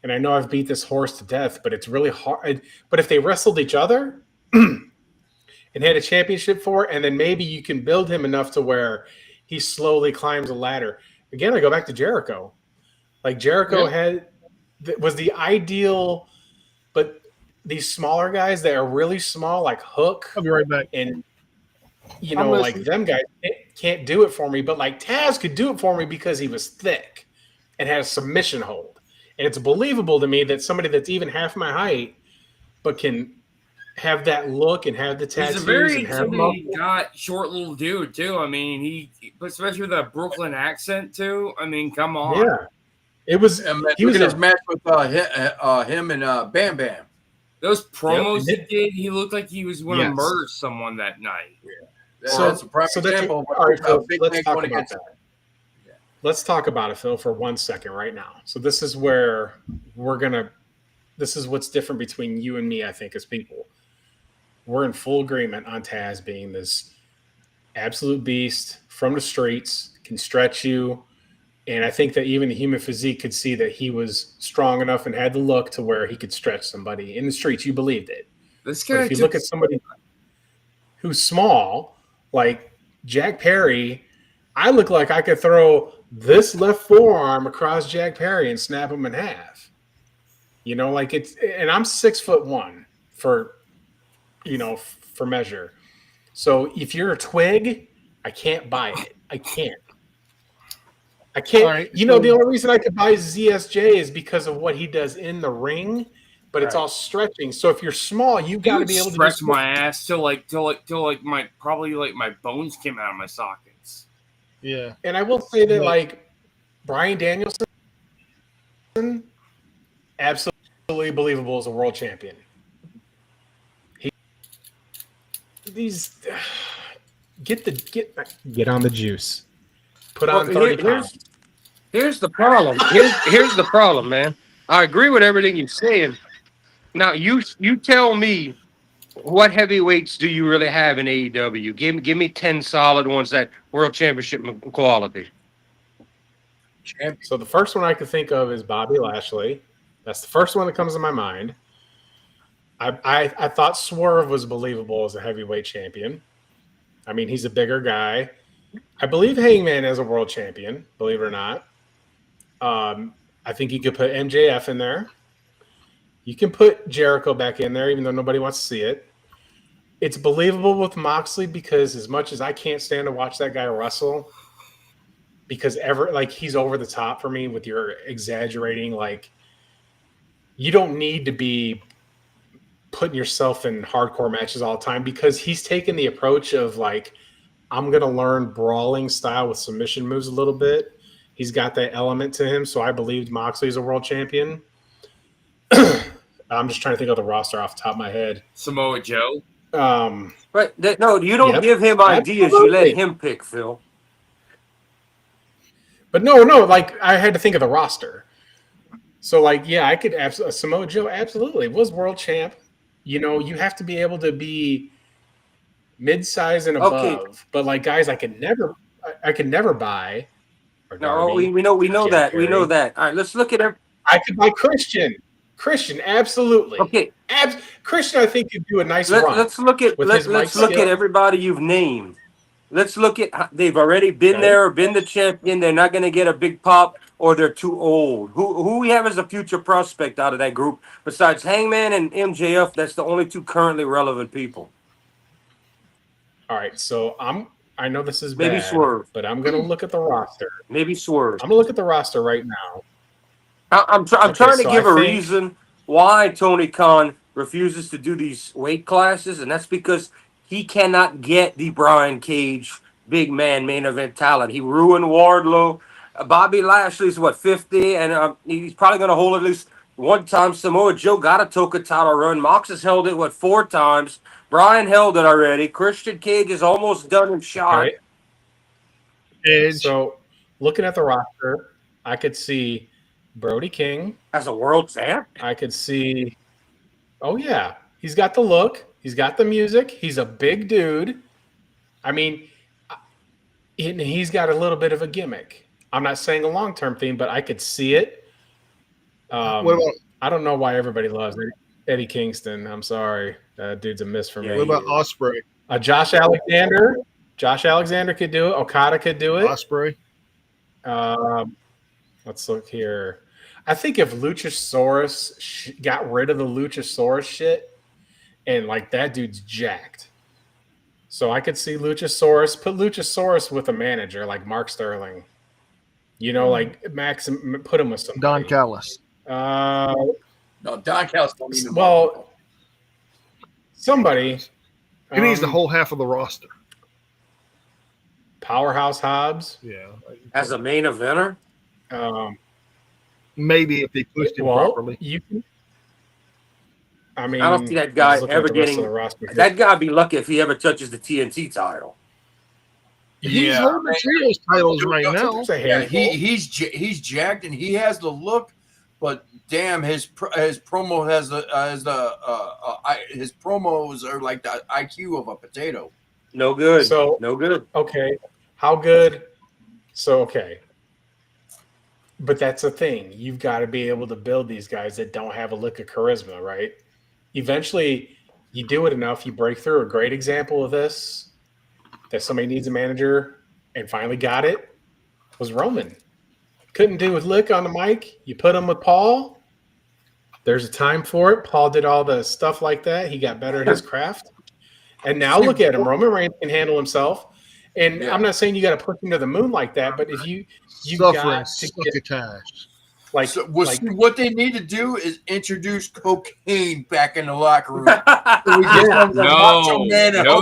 and I know I've beat this horse to death, but it's really hard. But if they wrestled each other and had a championship for it, and then maybe you can build him enough to where he slowly climbs a ladder. Again, I go back to Jericho. Like Jericho was the ideal, but these smaller guys that are really small, like Hook. I'll be right back. And, like them guys can't do it for me. But like Taz could do it for me because he was thick and had a submission hold. And it's believable to me that somebody that's even half my height, but can have that look and have the tattoos. He's a very intimidating guy, short little dude too. I mean, especially with that Brooklyn accent too. I mean, come on. Yeah, it was. He was his match with him and Bam Bam. Those promos he did, he looked like he was going to murder someone that night. Yeah. That's a prime example. All right, Phil, let's talk about that. Yeah. Let's talk about it, Phil, for 1 second right now. So this is where this is what's different between you and me, I think, as people. We're in full agreement on Taz being this absolute beast from the streets, can stretch you. And I think that even the human physique could see that he was strong enough and had the look to where he could stretch somebody in the streets. You believed it. This guy, if you look at somebody who's small, like Jack Perry, I look like I could throw this left forearm across Jack Perry and snap him in half. And I'm 6'1" for measure. So if you're a twig, I can't buy it. I can't. Right, the only reason I could buy ZSJ is because of what he does in the ring, but it's all stretching. So if you're small, you got to be able to stretch my ass till my bones came out of my sockets. Yeah. And I will say that like Bryan Danielson, absolutely believable as a world champion. Get on the juice. Put on 30 pounds. Here's the problem. Here's the problem, man. I agree with everything you're saying. Now, you tell me, what heavyweights do you really have in AEW? Give me 10 solid ones that world championship quality. So the first one I could think of is Bobby Lashley. That's the first one that comes to my mind. I thought Swerve was believable as a heavyweight champion. I mean, he's a bigger guy. I believe Hangman is a world champion, believe it or not. I think you could put MJF in there. You can put Jericho back in there, even though nobody wants to see it. It's believable with Moxley because as much as I can't stand to watch that guy wrestle, because he's over the top for me with your exaggerating. Like, you don't need to be putting yourself in hardcore matches all the time because he's taken the approach of like, I'm going to learn brawling style with submission moves a little bit. He's got that element to him. So I believed Moxley's a world champion. I'm just trying to think of the roster off the top of my head. Samoa Joe. But no, you don't give him ideas. Absolutely. You let him pick, Phil. But no, like I had to think of the roster. So like, yeah, I could Samoa Joe absolutely was world champ. You have to be able to be mid-size and Okay. above, but like guys I could never buy. Or No, Darby, we know Ken that. We know Perry. that. All right, let's look at it. I could buy Christian. Christian, absolutely. Okay, Christian, I think could do a nice run. let's look at with his mic let's look at skills. everybody you've named. Let's look at they've already been there, been the champion. They're not going to get a big pop, or they're too old. Who we have as a future prospect out of that group besides Hangman and MJF? That's the only two currently relevant people. All right, so I know this is Maybe bad, Swerve. but I'm going to look at the roster. Maybe Swerve. I'm going to look at the roster right now. I'm trying to so give I a think- reason why Tony Khan refuses to do these weight classes, and that's because he cannot get the Brian Cage big man main event talent. He ruined Wardlow. Bobby Lashley's 50, and he's probably going to hold at least one time. Samoa Joe got a Toka title run. Mox has held it 4 times. Brian held it already. Christian Cage is almost done and shot. Okay. Edge. So looking at the roster, I could see Brody King. As a world champ. I could see. Oh yeah, he's got the look. He's got the music. He's a big dude. I mean, and he's got a little bit of a gimmick. I'm not saying a long-term thing, but I could see it. What about I don't know why everybody loves Eddie Kingston. I'm sorry, that dude's a miss for Yeah, me. what about Ospreay? Josh Alexander? Josh Alexander could do it. Okada could do it. Ospreay. Let's look here. I think if Luchasaurus got rid of the Luchasaurus shit, and like that dude's jacked. So I could see Luchasaurus, put Luchasaurus with a manager like Mark Sterling. You know, like Max, put him with somebody. Don Callis. No, Don Callis don't need him. Well, somebody. He needs the whole half of the roster. Powerhouse Hobbs. Yeah. As a main eventer. Maybe if they pushed him properly. You can. I mean, I don't see that guy just looking ever at the rest getting. of the roster here. That guy'd be lucky if he ever touches the TNT title. He's holding the trios titles right now. There's a Yeah, handful. he's jacked and he has the look, but damn, his promo has his promos are like the IQ of a potato. No good. So- no good. Okay, how good? So okay, but that's the thing. You've got to be able to build these guys that don't have a lick of charisma, right? Eventually, you do it enough, you break through. A great example of this that somebody needs a manager and finally got it was Roman. Couldn't do with lick on the mic. You put him with Paul. There's a time for it. Paul did all the stuff like that. He got better at his craft. And now look at him. Roman Reigns can handle himself. And I'm not saying you got to push him to the moon like that, but if you got to get like, So, what they need to do is introduce cocaine back in the locker room. No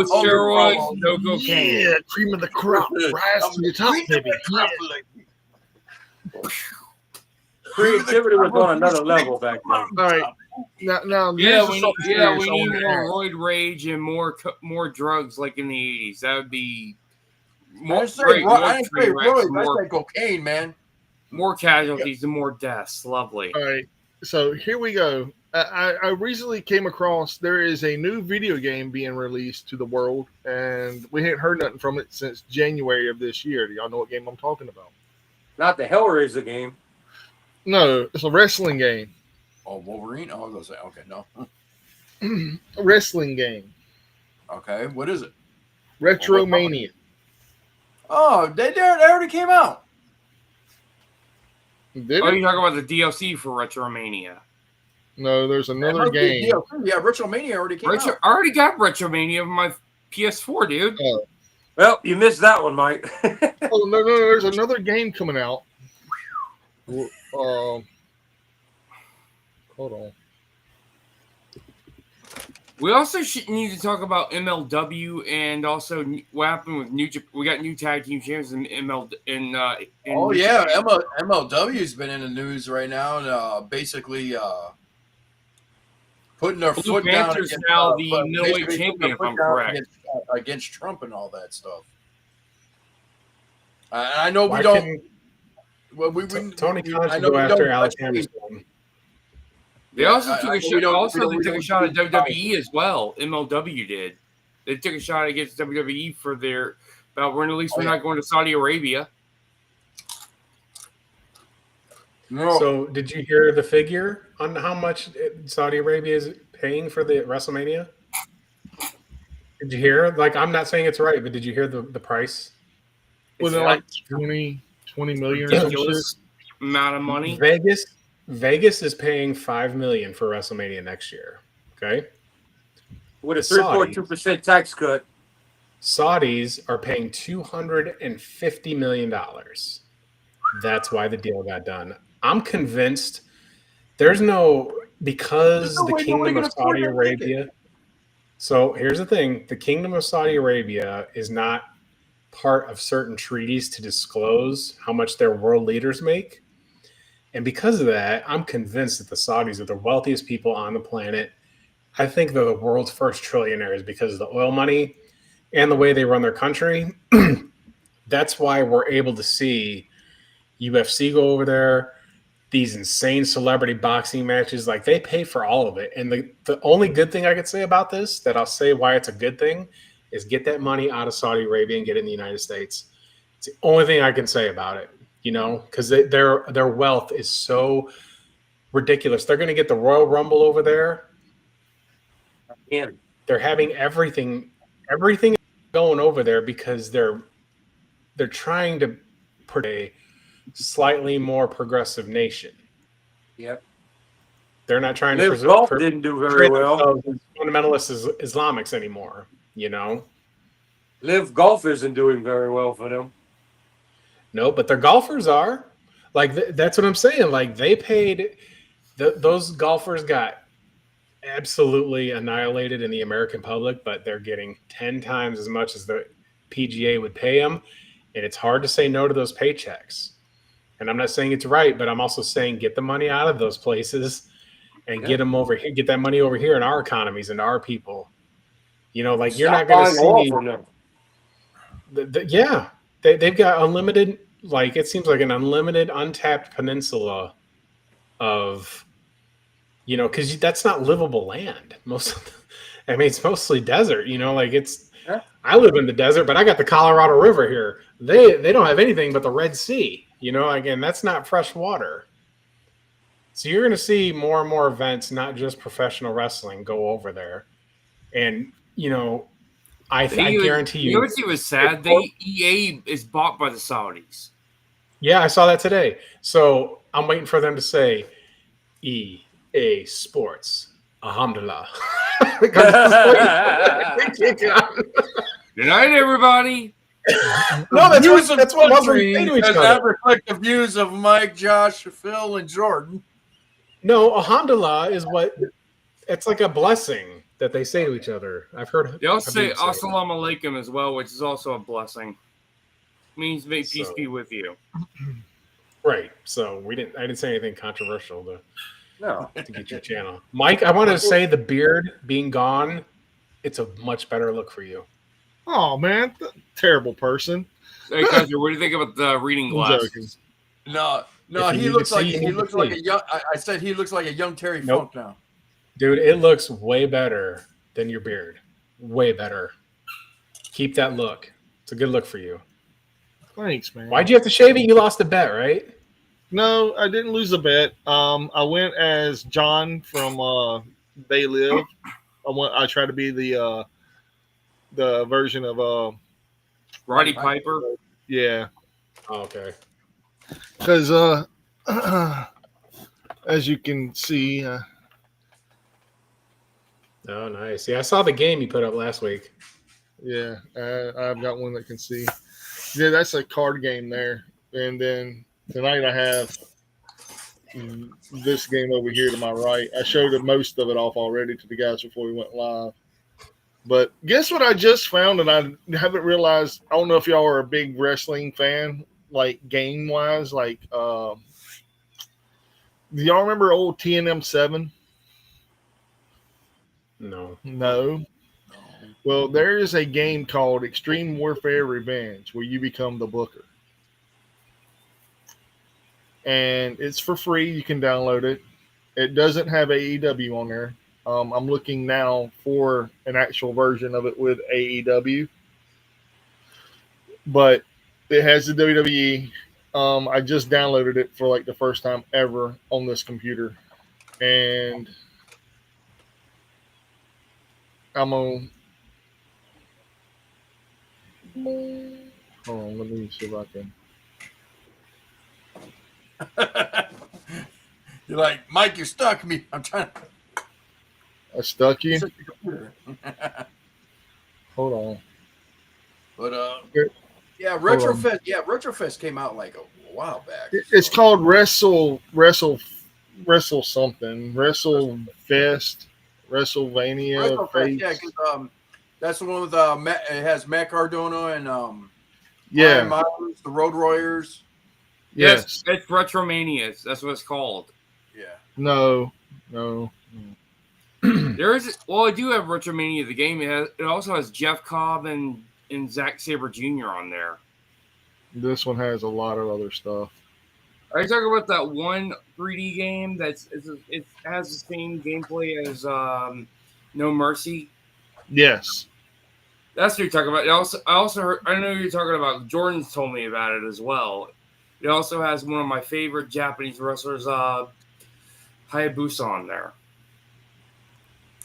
steroids, no cocaine. Yeah, cream of the crop. Rise to the top, baby. Creativity was on another level back then. All right. Now Yeah, this we is need, something serious we need on more there. roid rage and more drugs like in the 80s. That would be I more didn't say great, more I didn't say train wrecks, roids, I more, said cocaine, man. more casualties and more deaths. Lovely. All right. So here we go. I recently came across there is a new video game being released to the world, and we hadn't heard nothing from it since January of this year. Do y'all know what game I'm talking about? Not the Hellraiser game. No, it's a wrestling game. Oh, Wolverine? Oh, I was gonna say, okay, no. A wrestling game. Okay, what is it? Retromania. Oh, they already came out. Did Oh, it? you're talking about the DLC for Retromania. No, there's another That might be game. DLC. Yeah, Retromania already came I out. already got Retromania on my PS4, dude. Well, you missed that one, Mike. Oh no, there's another game coming out. Hold on. We also need to talk about MLW and also what happened with New Japan. We got new tag team champions in ML. Oh yeah, MLW's been in the news right now, and basically putting their Blue foot down Panther's against, now the but middleweight basically champion, putting if their I'm foot down correct. against Trump and all that stuff. I know we Why don't. couldn't Well, we Tony Khan I should know go we after don't Alex touch Hammerstone. They also I took know a we shot. don't- Also, we they took a don't- shot at we don't- WWE as well. MLW did. They took a shot against WWE for their about when at least we're not going to Saudi Arabia. No. So, did you hear the figure on how much Saudi Arabia is paying for the WrestleMania? Did you hear? Like, I'm not saying it's right, but did you hear the price? Was it like 20 million or some shit? Ridiculous amount of money. Vegas is paying $5 million for WrestleMania next year. Okay, With a The Saudis. 3.2% tax cut. Saudis are paying $250 million. That's why the deal got done. I'm convinced because the way Kingdom nobody of can afford Saudi that Arabia. So here's the thing: the Kingdom of Saudi Arabia is not part of certain treaties to disclose how much their world leaders make. And because of that, I'm convinced that the Saudis are the wealthiest people on the planet. I think they're the world's first trillionaires because of the oil money and the way they run their country. That's why we're able to see UFC go over there, these insane celebrity boxing matches. Like, they pay for all of it. And the only good thing I could say about this, that I'll say why it's a good thing, is get that money out of Saudi Arabia and get it in the United States. It's the only thing I can say about it, because their wealth is so ridiculous. They're going to get the Royal Rumble over there. And They're having everything going over there because they're trying to put a slightly more progressive nation. yep. They're not trying to Liv Golf didn't do very well. themselves as fundamentalist Islamics anymore. Liv Golf isn't doing very well for them. No, but their golfers are. Like, that's what I'm saying. Like, they paid those golfers got absolutely annihilated in the American public, but they're getting 10 times as much as the PGA would pay them, and it's hard to say no to those paychecks. And I'm not saying it's right, but I'm also saying get the money out of those places and get them over here, get that money over here in our economies and our people. Like, you're not going to see from them. They've got unlimited, like, it seems like an unlimited untapped peninsula of, because that's not livable land. It's mostly desert, like I live in the desert, but I got the Colorado River here. They don't have anything but the Red Sea, again, that's not fresh water. So you're going to see more and more events, not just professional wrestling, go over there. And, I guarantee you. You know what was sad? EA is bought by the Saudis. Yeah, I saw that today. So I'm waiting for them to say EA Sports. Alhamdulillah. Good night, everybody. No, that's what Muslims say to each does other. not reflect the views of Mike, Josh, Phil, and Jordan. No, Alhamdulillah is it's like a blessing that they say to each other. I've heard. They also say Assalamu alaikum as well, which is also a blessing. Means may peace be with you. Right. So I didn't say anything controversial to get your channel. Mike, I wanted to say the beard being gone, it's a much better look for you. Oh man, terrible person. Hey, Kaiser, what do you think about the reading glasses? No, If he you looks could like see, he you looks could like see. a young. I said he looks like a young Terry Nope. Funk now. Dude, it looks way better than your beard. Way better. Keep that look. It's a good look for you. Thanks, man. Why'd you have to shave it? You lost a bet, right? No, I didn't lose a bet. I went as John from They Live. I tried to be the version of Roddy Piper. Yeah. Oh, okay. Because as you can see, Oh, nice. Yeah, I saw the game you put up last week. yeah, I've got one that can see. Yeah, that's a card game there. And then tonight I have this game over here to my right. I showed most of it off already to the guys before we went live. But guess what I just found, and I haven't realized. I don't know if y'all are a big wrestling fan, like game-wise. Like, do y'all remember old TNM 7? No. No. Well, there is a game called Extreme Warfare Revenge where you become the Booker. And it's for free. You can download it. It doesn't have AEW on there. I'm looking now for an actual version of it with AEW, but it has the WWE. I just downloaded it for like the first time ever on this computer, and I'm on. Hold on, let me see if I can. You're like, Mike, you stuck me. I'm trying to. I stuck you. Shut the computer. Hold on. But Here, yeah, hold on. Retrofest. Yeah, Retrofest came out like a while back. It's called Wrestle something. Wrestle Fest, WrestleMania. Retrofest. Yeah, because that's the one with it has Matt Cardona and Yeah. Brian Myers, the Road Warriors. Yes. It's Retromania. That's what it's called. Yeah. No. There is. Well, I do have Retromania. The game. It also has Jeff Cobb and Zack Sabre Jr. on there. This one has a lot of other stuff. Are you talking about that one 3D game it has the same gameplay as No Mercy? Yes. That's what you're talking about. I also heard, I know you're talking about. Jordan's told me about it as well. It also has one of my favorite Japanese wrestlers, Hayabusa, on there.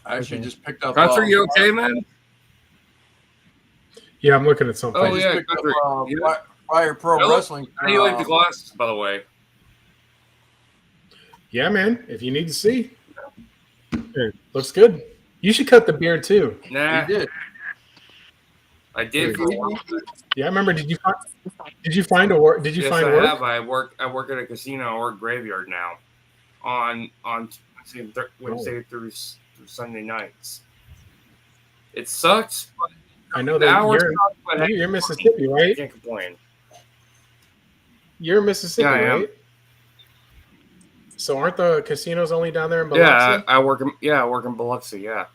I actually just picked up. Country, you okay, man? Yeah, I'm looking at something. Oh, I just yeah, picked Country. up Fire Pro Wrestling. How do you like the glasses, by the way? Yeah, man. If you need to see, looks good. You should cut the beard too. Nah, He did. I did. Yeah, I remember. Did you find a work? Did you Yes, find I work? have. I work at a casino. I work graveyard now, on Wednesday through Sunday nights. It sucks, but I know the that hours you're, suck, but you're Mississippi, I right? can't complain. You're Mississippi, Yeah, I am. right? So aren't the casinos only down there in Biloxi? Yeah, I work in Biloxi. Yeah.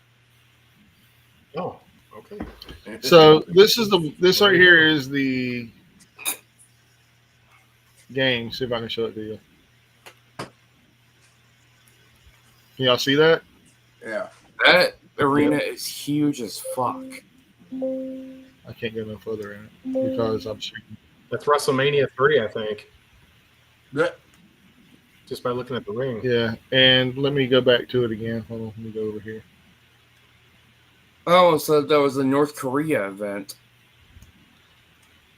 Oh, okay. So this right here is the game. See if I can show it to you. Can y'all see that? Yeah. That arena is huge as fuck. I can't go no further in it because I'm shooting. That's WrestleMania 3, I think. Yeah. Just by looking at the ring. Yeah, and let me go back to it again. Hold on, let me go over here. Oh, so that was a North Korea event.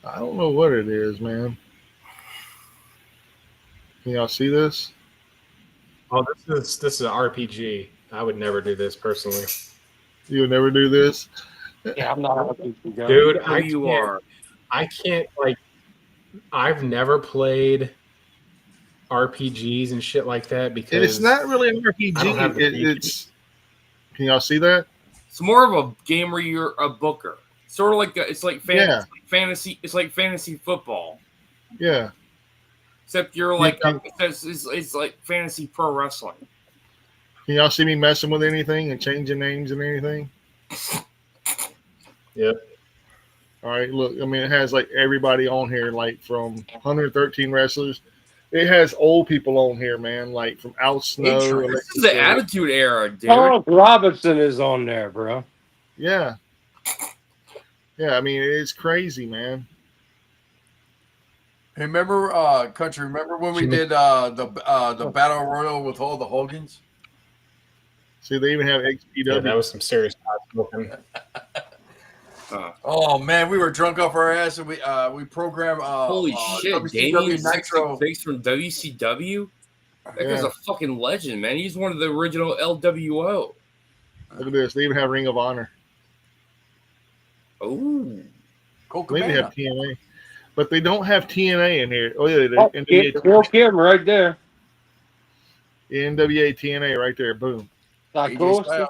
I don't know what it is, man. Can y'all see this? Oh, this is an RPG. I would never do this personally. You would never do this? Yeah, I'm not. Dude, I can't, like, I've never played RPGs and shit like that because And it's not really an I don't have the RPG. It's. Can y'all see that? It's more of a game where you're a booker. Sort of like it's like fantasy. It's like fantasy football. Yeah. Except you're like Yeah. it's like fantasy pro wrestling. Can y'all see me messing with anything and changing names and anything? Yep. All right, look. I mean, it has like everybody on here, like from 113 wrestlers. It has old people on here, man, like from Al Snow. This is the Attitude Era, dude. Charles Robinson is on there, bro. Yeah. Yeah, I mean, it's crazy, man. Hey, remember, Country? Remember when we did the Battle Royal with all the Hogans? See, they even have XPW. Yeah, that was some serious smoking. Oh man, we were drunk off our ass, and we programmed. Holy shit, WCW Damien Nitro. 66 from WCW. That guy's Yeah. a fucking legend, man. He's one of the original LWO. Look at this. They even have Ring of Honor. Oh, Colt They even Cabana. have TNA. But they don't have TNA in here. Oh, yeah. Oh, NWA, Bill Kim right there. NWA TNA right there. Boom. AJ Cool. Styles.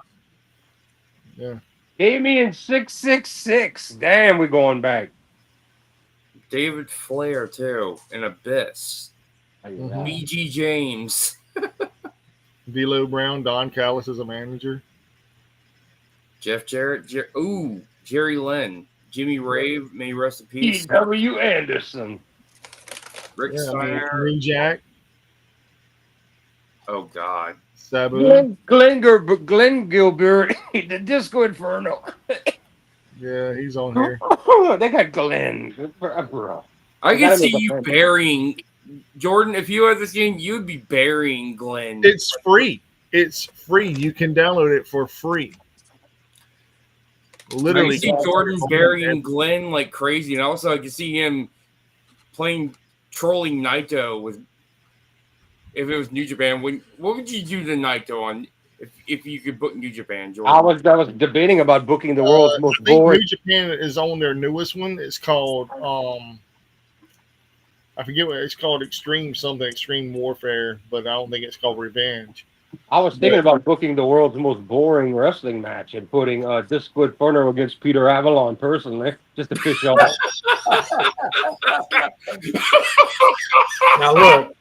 Yeah. Damien 666. Damn, we're going back. David Flair too, and Abyss. Mhm. BG James. D'Lo Brown, Don Callis is a manager. Jeff Jarrett. Jerry Lynn. Jimmy Rave. May he rest in peace. E.W. Anderson. Rick Yeah, I mean, Steiner. New Jack. Oh God. Sabu. Glenn Gilbert, the Disco Inferno. Yeah, he's on here. They got Glenn. Bro. I They can got him see as a you fan. burying Jordan. If you had this game, you'd be burying Glenn. It's free. It's free. You can download it for free. I Literally. can see Jordan burying Glenn like crazy, and also I can see him trolling Naito with. If it was New Japan, what would you do to Naito on if you could book New Japan, Jordan? I was debating about booking the world's most I think boring. New Japan is on their newest one. It's called I forget what it's called. Extreme Warfare, but I don't think it's called Revenge. I was thinking about booking the world's most boring wrestling match and putting Disco Inferno against Peter Avalon personally, just to fish off. Now look,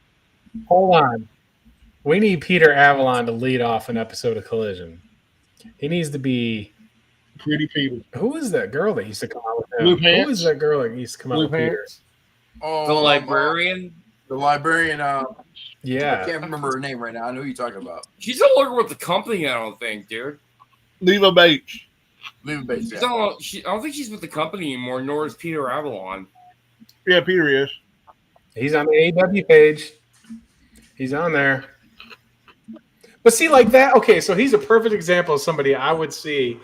hold on. We need Peter Avalon to lead off an episode of Collision. He needs to be. Pretty people. Who is that girl that used to come out with him? Blue Who Pants? is that girl that used to come out Blue with Peter? Pants. Oh, The librarian. The librarian. I Yeah. can't remember her name right now. I know who you're talking about. She's no longer with the company. I don't think, dude. Leva Bates. Leva Bates. She's Yeah. not, I don't think she's with the company anymore. Nor is Peter Avalon. Yeah, Peter is. He's on the AEW page. He's on there. But see, like that, okay, so he's a perfect example of somebody I would see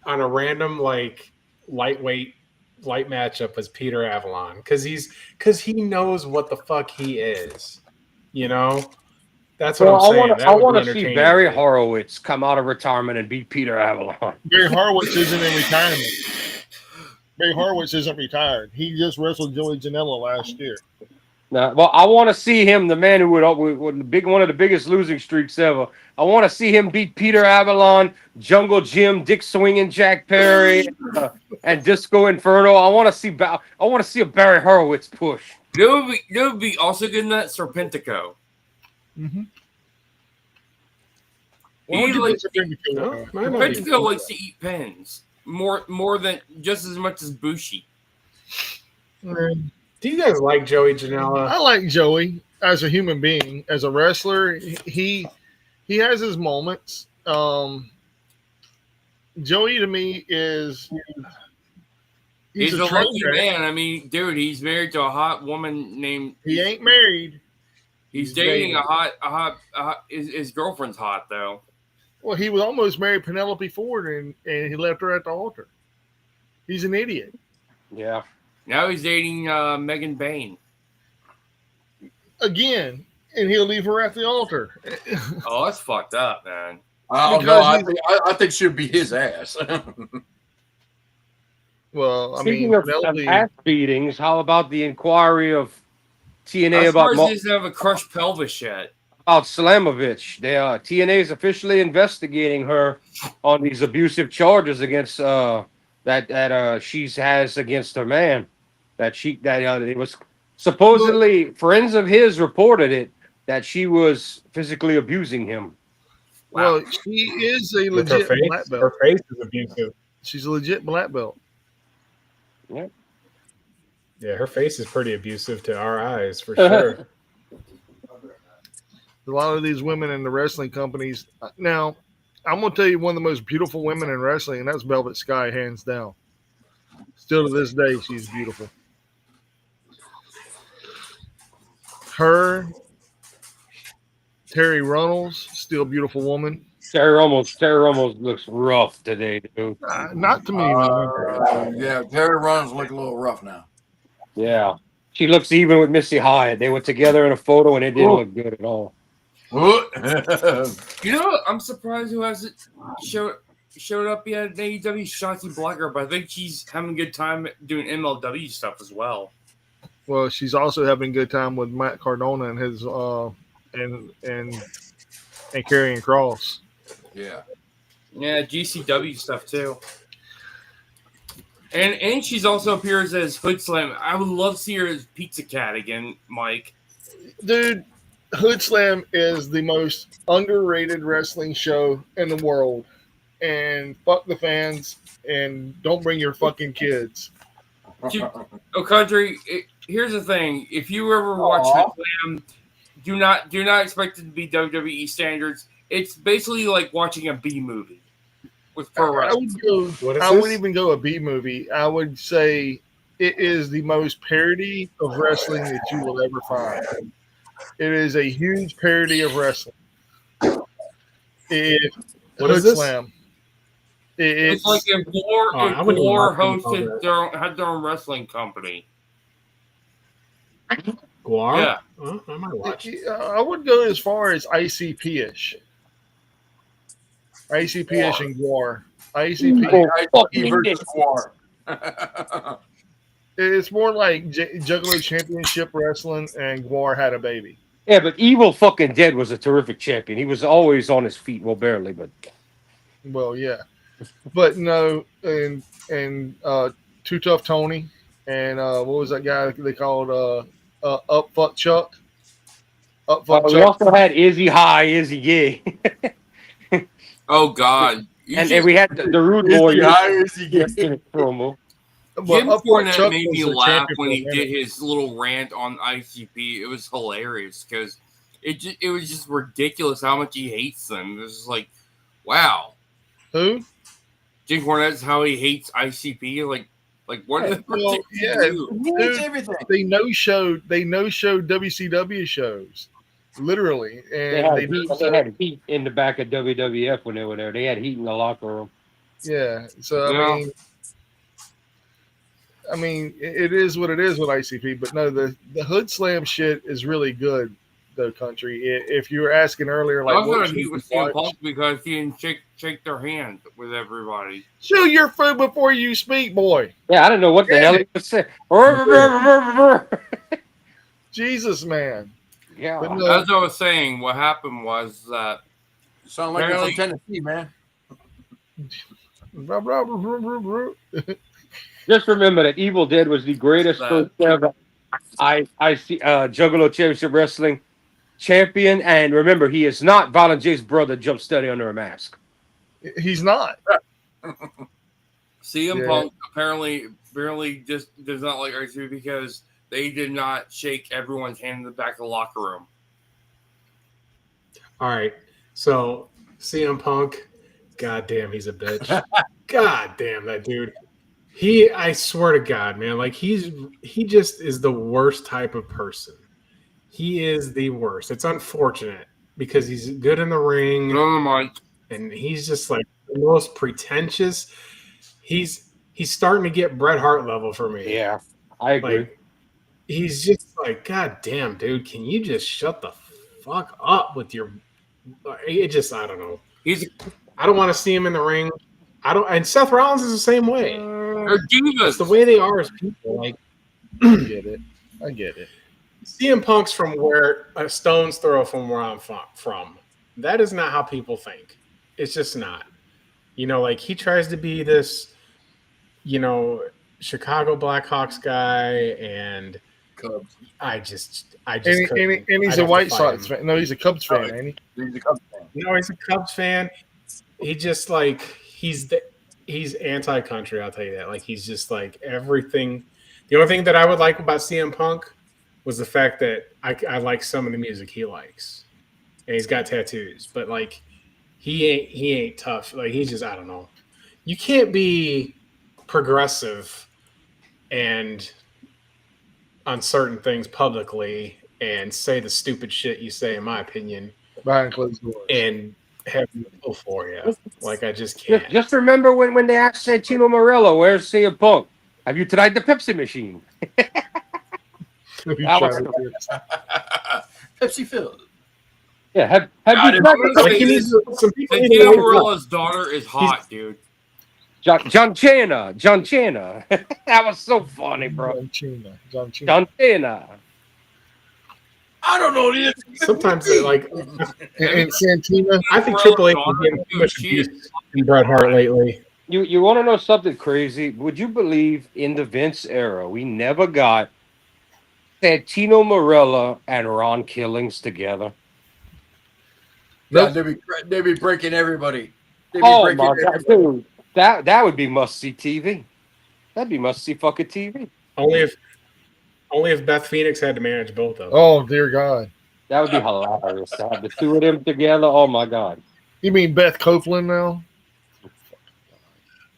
on a random, like, light matchup as Peter Avalon. Because he knows what the fuck he is. You know? That's what I'm saying. I want to see Barry Horowitz come out of retirement and beat Peter Avalon. Barry Horowitz isn't in retirement. Barry Horowitz isn't retired. He just wrestled Joey Janela last year. Now, well, I want to see him, the man who would one of the biggest losing streaks ever. I want to see him beat Peter Avalon, Jungle Jim, Dick Swinging, Jack Perry, and Disco Inferno. I want to see a Barry Horowitz push. That would be also good in that Serpentico. Mm-hmm. Serpentico likes to eat pens more than just as much as Bushi. Do you guys like Joey Janela? I like Joey as a human being, as a wrestler. He has his moments. Joey to me is he's a lucky man. I mean, dude, he's married to a hot woman named. He ain't married. He's dating a hot. His girlfriend's hot though. Well, he was almost married Penelope Ford, and he left her at the altar. He's an idiot. Yeah. Now he's dating Megan Bain. Again, and he'll leave her at the altar. Oh, that's fucked up, man. I think she'll be his ass. Well, I Speaking mean, of ass beatings, how about the inquiry of TNA about he doesn't have a crushed pelvis yet. About Slamovich? TNA is officially investigating her on these abusive charges against that she has against her man. It was supposedly friends of his reported it that she was physically abusing him. Wow. Well, she is a legit black belt. Her face is abusive. She's a legit black belt. Yeah. Yeah, her face is pretty abusive to our eyes for sure. A lot of these women in the wrestling companies. Now, I'm going to tell you one of the most beautiful women in wrestling, and that's Velvet Sky, hands down. Still to this day, she's beautiful. Her, Terry Runnels, still a beautiful woman. Terry Runnels looks rough today, dude. Not to me. Yeah, Terry Runnels look a little rough now. Yeah. She looks even with Missy Hyatt. They were together in a photo, and it didn't look good at all. You know, I'm surprised who hasn't showed up yet at AEW. Shotzi Blacker, but I think she's having a good time doing MLW stuff as well. Well, she's also having a good time with Matt Cardona and his and Karrion Kross. Yeah, GCW stuff too. And she's also appears as Hood Slam. I would love to see her as Pizza Cat again, Mike. Dude, Hood Slam is the most underrated wrestling show in the world. And fuck the fans and don't bring your fucking kids. Country, here's the thing. If you ever watch Hood Slam, do not expect it to be WWE standards. It's basically like watching a B movie with pro I wrestling. would go. What is I wouldn't this? even go a B movie. I would say it is the most parody of wrestling that you will ever find. It is a huge parody of wrestling. What Hood is this? Slam. It's like if I wouldn't Gore watch them about had their own wrestling company. Guar? Yeah. Oh, I might watch it. I would go as far as ICP-ish. ICP-ish and Guar. ICP. ICP versus War. It's more like Juggalo Championship Wrestling, and Guar had a baby. Yeah, but Evil fucking Dead was a terrific champion. He was always on his feet. Well, barely, but Well, yeah, but no, and Too Tough Tony, and what was that guy they called Up Fuck Chuck? Up Fuck we Chuck. also had Izzy High, Izzy Gay, Oh God! and we had the Rude Boy. Promo. Jim Up Fuck Cornette Chuck made was me the laugh champion when for he a did minute. his little rant on ICP. It was hilarious because it was just ridiculous how much he hates them. It was just like, wow, Who? Jim Cornette's how he hates ICP. Like what? Yeah, did well, he yeah. do? He hates everything. They no showed WCW shows, literally, They and had heat in the back of WWF when they were there. They had heat in the locker room. yeah. So Yeah. I mean, it is what it is with ICP. But no, the Hood Slam shit is really good, though. Country. If you were asking earlier, like, I was what gonna should heat we with CM watch? Punk because he didn't shake their hand with everybody. Chew your food before you speak, boy. Yeah, I don't know what the hell he was saying. Jesus, man. Yeah. But no, As I was saying, what happened was that Sound like you're from Apparently- Tennessee, man. Just remember that Evil Dead was the greatest first ever Juggalo Championship Wrestling champion. And remember, he is not Violent J's brother, jump steady under a mask. he's not. CM Yeah. Punk apparently just does not like ICP because they did not shake everyone's hand in the back of the locker room. All right. So CM Punk, goddamn, he's a bitch. God damn that dude. I swear to God, man, like he just is the worst type of person. He is the worst. It's unfortunate because he's good in the ring. No, Mike. And he's just like the most pretentious. He's starting to get Bret Hart level for me. Yeah, I agree. Like he's just like, God damn, dude, can you just shut the fuck up with your? It just, I don't know. I don't want to see him in the ring. And Seth Rollins is the same way. They're divas. It's the way they are as people. Like I get it. CM Punk's from where a stone's throw from where I'm from. That is not how people think. It's just not. You know, like he tries to be this, you know, Chicago Blackhawks guy, and Cubs. I just And couldn't. he's I'd a have to White fight Sox him. fan. No, he's a Cubs fan, ain't he? He's a Cubs fan. No, he's a Cubs fan. He just like he's anti-country. I'll tell you that. Like he's just like everything. The only thing that I would like about CM Punk was the fact that I like some of the music he likes, and he's got tattoos. But like he ain't tough. Like he's just, I don't know. You can't be progressive and on certain things publicly and say the stupid shit you say, in my opinion, Behind closed doors. and have them pull for you. Like I just can't. Just remember when they asked Santino Marella, "Where's CM Punk? Have you tried the Pepsi machine?" That was- Pepsi filled. Yeah, have God, you if tried I'm gonna the Like say he this, needs some people need to Santino wake up. Marella's daughter is hot, dude. John Cena. That was so funny, bro. John Cena. John Cena. I don't know this. Sometimes they like. And Santino. I think Triple H is getting too much abuse from Bret Hart lately. You want to know something crazy? Would you believe in the Vince era we never got Santino Marella and Ron Killings together? Yeah, they'd be breaking everybody. They'd be Oh breaking my god, everybody. dude! That would be must see TV. That'd be must see fucking TV. Only if Beth Phoenix had to manage both of them. Oh dear God. That would be hilarious to have the two of them together. Oh my god. You mean Beth Copeland now?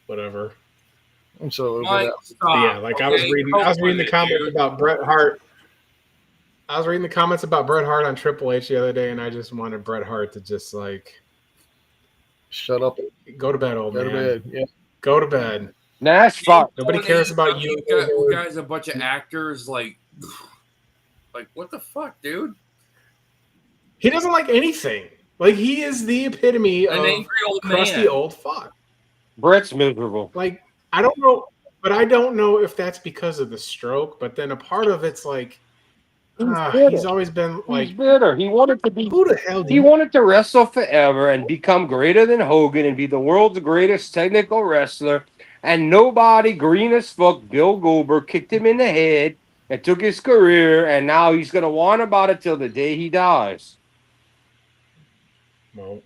Whatever. I'm so over Mike, that. stop. Yeah, like I was okay? reading the Copeland, comments dude. about Bret Hart. I was reading the comments about Bret Hart on Triple H the other day, and I just wanted Bret Hart to just like Shut up. go to bed, old Go to man. bed. Yeah. Go to bed. Nash fought. Nobody cares about you. You guys, a bunch of actors, like what the fuck, dude? He doesn't like anything. Like he is the epitome An of angry old crusty man. old fuck. Brett's miserable. Like I don't know, but I don't know if that's because of the stroke. But then a part of it's like he's always been like He's bitter. He wanted to be. who the hell? He wanted to wrestle forever and become greater than Hogan and be the world's greatest technical wrestler. And nobody, green as fuck, Bill Goldberg, kicked him in the head and took his career. And now he's going to whine about it till the day he dies. Well,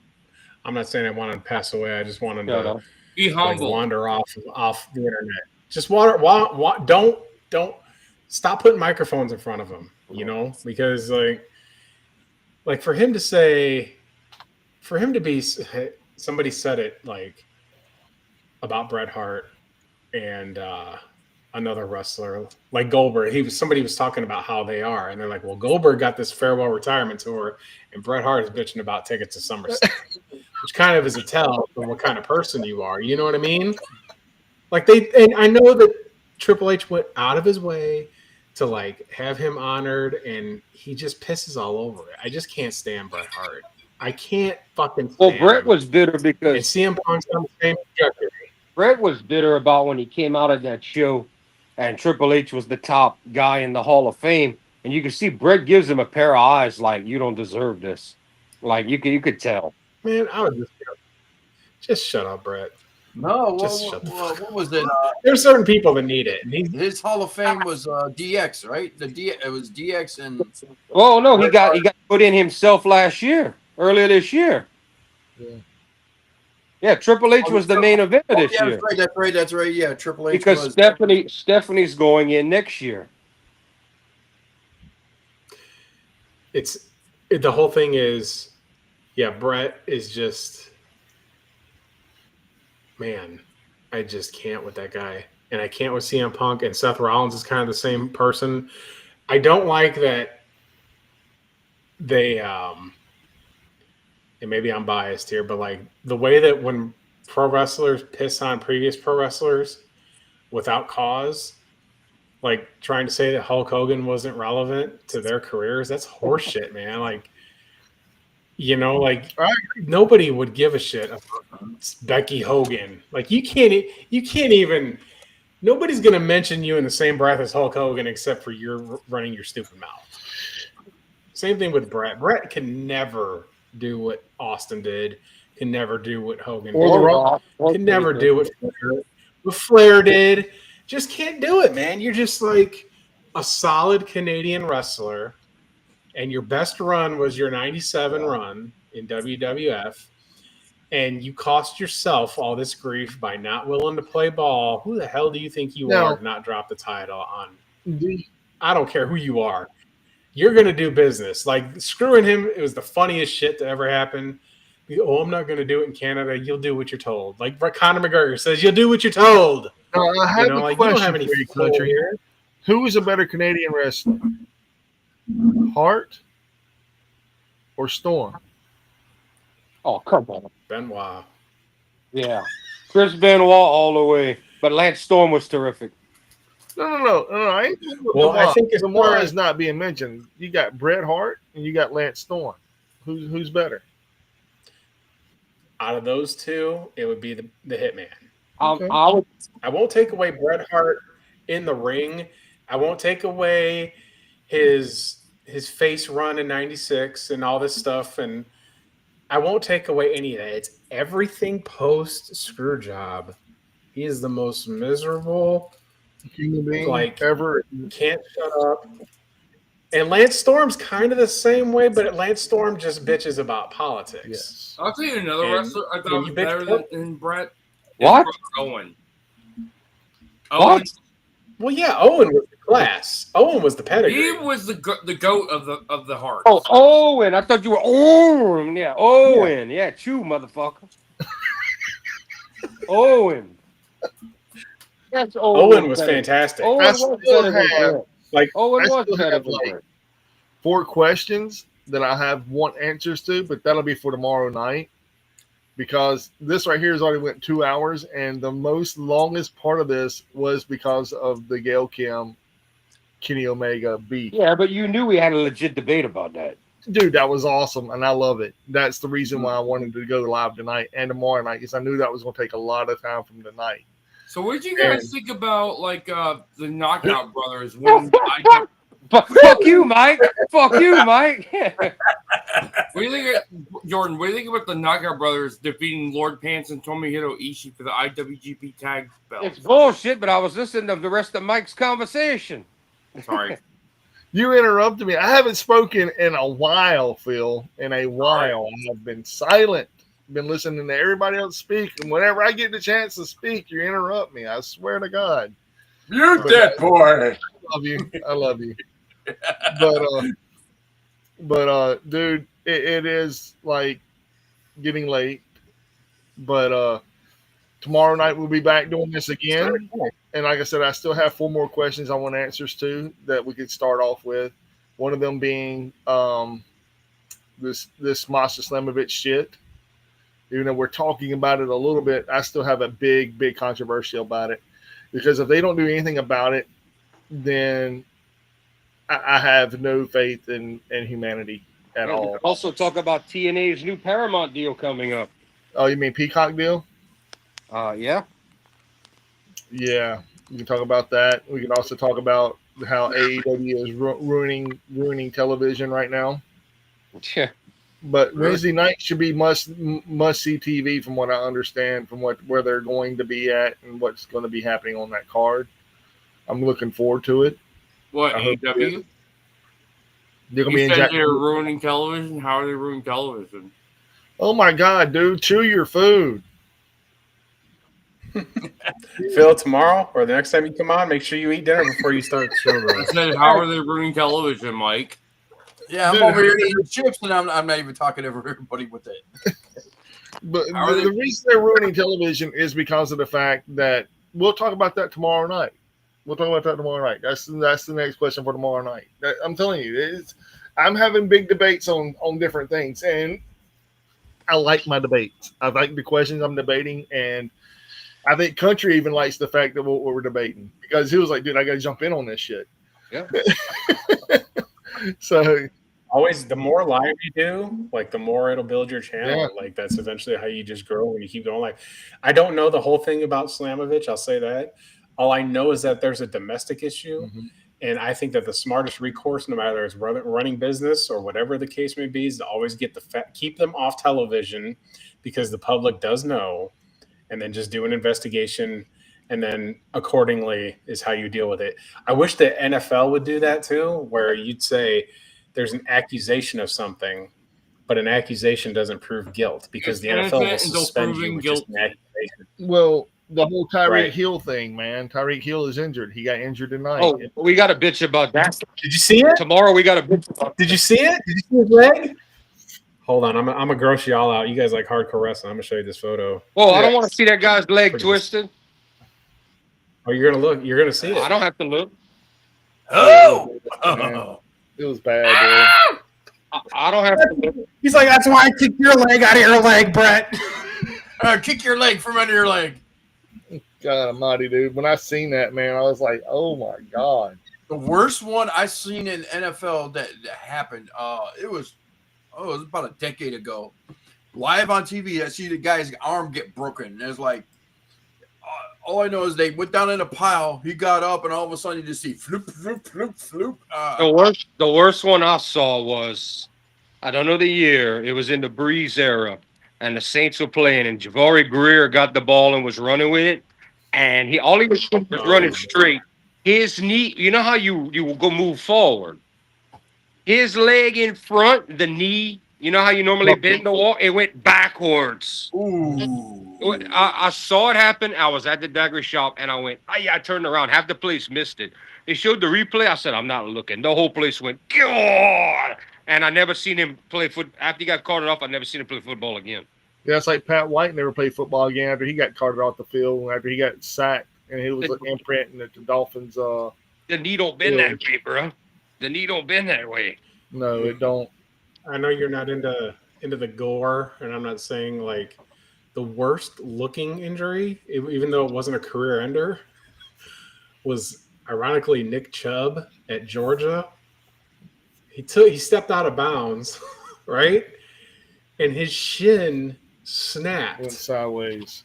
I'm not saying I wanted to pass away. I just wanted to Be like humble. wander off the internet. Just don't stop putting microphones in front of him. You know, because like for him to be, somebody said it like about Bret Hart and another wrestler like Goldberg. Somebody was talking about how they are, and they're like, well, Goldberg got this farewell retirement tour, and Bret Hart is bitching about tickets to SummerSlam, which kind of is a tell for what kind of person you are. You know what I mean? Like and I know that Triple H went out of his way to like have him honored, and he just pisses all over it. I just can't stand Bret Hart. I can't fucking stand Well, Brett him. was bitter And because CM Punk's on the same trajectory. Brett was bitter about when he came out of that show and Triple H was the top guy in the Hall of Fame. And you can see Brett gives him a pair of eyes like, you don't deserve this. Like, you could tell. Man, I would just shut up, Brett. No, Just shut the fuck what was it? There's certain people that need it. And His Hall of Fame was DX, right? It was DX and Oh, no, he got put in himself earlier this year. Yeah, Triple H was the main event of this year. That's right. Yeah, Triple H Because was. Stephanie's going in next year. The whole thing is, yeah, Brett is just, man, I just can't with that guy. And I can't with CM Punk, and Seth Rollins is kind of the same person. I don't like that they, and maybe I'm biased here, but like the way that when pro wrestlers piss on previous pro wrestlers without cause, like trying to say that Hulk Hogan wasn't relevant to their careers, that's horseshit, man. Like, you know, like nobody would give a shit about Becky Hogan. Like you can't even, nobody's going to mention you in the same breath as Hulk Hogan except for you're running your stupid mouth. Same thing with Brett. Brett can never do what Austin did, can never do what Hogan did, can never do what Flair did. Just can't do it, man. You're just like a solid Canadian wrestler, and your best run was your 97 run in WWF, and you cost yourself all this grief by not willing to play ball. Who the hell do you think you are to not drop the title on? I don't care who you are. You're going to do business. Like, screwing him, it was the funniest shit to ever happen. Oh, I'm not going to do it in Canada. You'll do what you're told. Like Conor McGregor says, you'll do what you're told. I have a like, question you don't have any for you, Country. here. Who is a better Canadian wrestler? Hart or Storm? Oh, come on. Benoit. Yeah. Chris Benoit all the way. But Lance Storm was terrific. No. Well, I think it's Benoit is not being mentioned. You got Bret Hart and you got Lance Storm. Who's better? Out of those two, it would be the Hitman. Okay. I won't take away Bret Hart in the ring. I won't take away his face run in '96 and all this stuff, and I won't take away any of that. It's everything post screw job. He is the most miserable human being like ever. Can't shut up. And Lance Storm's kind of the same way, but Lance Storm just bitches about politics. Yes. I'll tell you another wrestler I thought was better than Brett. What? Owen. What? Well, yeah, Owen was the class. Owen was the pedigree. He was the goat of the heart. Oh, Owen. I thought you were Owen. Yeah, Owen. Yeah, chew, motherfucker. Owen. That's Owen was fantastic. Owen I was still better than have- Brett. Like, Owen I was still better have, than like, Brett. 4 questions that I want answers to, but that'll be for tomorrow night because this right here has already went 2 hours, and the longest part of this was because of the Gail Kim, Kenny Omega beef. Yeah, but you knew we had a legit debate about that. Dude, that was awesome, and I love it. That's the reason why I wanted to go live tonight and tomorrow night, because I knew that was going to take a lot of time from tonight. So what did you guys think about like the Knockout Brothers Oh, when Fuck you, Mike. Fuck you, Mike. what do you think, Jordan? What do you think about the Knockout Brothers defeating Lord Pants and Tomohiro Ishii for the IWGP Tag Belt? It's bullshit, but I was listening to the rest of Mike's conversation. Sorry. You interrupted me. I haven't spoken in a while, Phil. In a while. I've been silent. Been listening to everybody else speak. And whenever I get the chance to speak, you interrupt me. I swear to God. Mute that boy. I love you. I love you. But dude, it is like getting late. But tomorrow night we'll be back doing this again. And like I said, I still have 4 more questions I want answers to that we could start off with. One of them being this Masha Slamovich shit. Even though we're talking about it a little bit, I still have a big controversy about it. Because if they don't do anything about it, then I have no faith in humanity at all. Also talk about TNA's new Paramount deal coming up. Oh, you mean Peacock deal? Yeah. Yeah, we can talk about that. We can also talk about how AEW is ruining television right now. Yeah. But Wednesday night should be must see TV from what I understand, from where they're going to be at and what's going to be happening on that card. I'm looking forward to it. What, I hope AEW? They're gonna You be in said they're ruining television? How are they ruining television? Oh my God, dude! Chew your food. Phil, tomorrow or the next time you come on, make sure you eat dinner before you start the show, bro. I said, how are they ruining television, Mike? Yeah, I'm over here eating chips, and I'm not even talking to everybody with it. But How are the reason they're ruining television is because of the fact that we'll talk about that tomorrow night. We'll talk about that tomorrow night. That's the next question for tomorrow night. I'm telling you, I'm having big debates on different things, and I like my debates. I like the questions I'm debating, and I think Country even likes the fact that what we're debating because he was like, "Dude, I got to jump in on this shit." Yeah. So Always, the more live you do, like the more it'll build your channel. Yeah. Like that's eventually how you just grow when you keep going. Like, I don't know the whole thing about Slamovich. I'll say that. All I know is that there's a domestic issue, and I think that the smartest recourse, no matter it's running business or whatever the case may be, is to always get keep them off television because the public does know, and then just do an investigation, and then accordingly is how you deal with it. I wish the NFL would do that too, where you'd say there's an accusation of something, but an accusation doesn't prove guilt because the NFL will suspend you with just an accusation. well, the whole Tyreek Right. Hill thing, man. Tyreek Hill is injured. He got injured tonight. Oh, we got a bitch about that. Did you see it? Tomorrow we got a bitch about Did you see it? Did you see his leg? Hold on, I'm gonna gross y'all out. You guys like hardcore wrestling. I'm gonna show you this photo. Whoa, I don't want to see that guy's leg Pretty twisted. Oh, you're gonna look. You're gonna see it. I don't have to look. Oh! Man, it was bad, I don't have to look. He's like, that's why I kicked your leg out of your leg, Brett. Kick your leg from under your leg. dude. God almighty, dude. When I seen that, man, I was like, oh my God. The worst one I seen in NFL that happened, it was about a decade ago. Live on TV, I see the guy's arm get broken. And it's like, all I know is they went down in a pile. He got up, and all of a sudden you just see floop, floop, floop, floop. The worst one I saw was, I don't know the year. It was in the Breeze era, and the Saints were playing, and Ja'Vari Greer got the ball and was running with it, and he was running straight. His knee, you know how you will go move forward. His leg in front, the knee You know how you normally bend the wall? It went backwards. Ooh. I saw it happen. I was at the dagger shop, and I went, I turned around. Half the place missed it. They showed the replay. I said, I'm not looking. The whole place went, God! And I never seen him play foot. After he got carted off, I never seen him play football again. Yeah, it's like Pat White never played football again after he got carted off the field, after he got sacked, and he was imprinting at the Dolphins. The knee don't bend that way, bro. The knee don't bend that way. No, it don't. I know you're not into the gore, and I'm not saying like the worst looking injury, even though it wasn't a career ender, was ironically Nick Chubb at Georgia. He stepped out of bounds, right? And his shin snapped. Went sideways.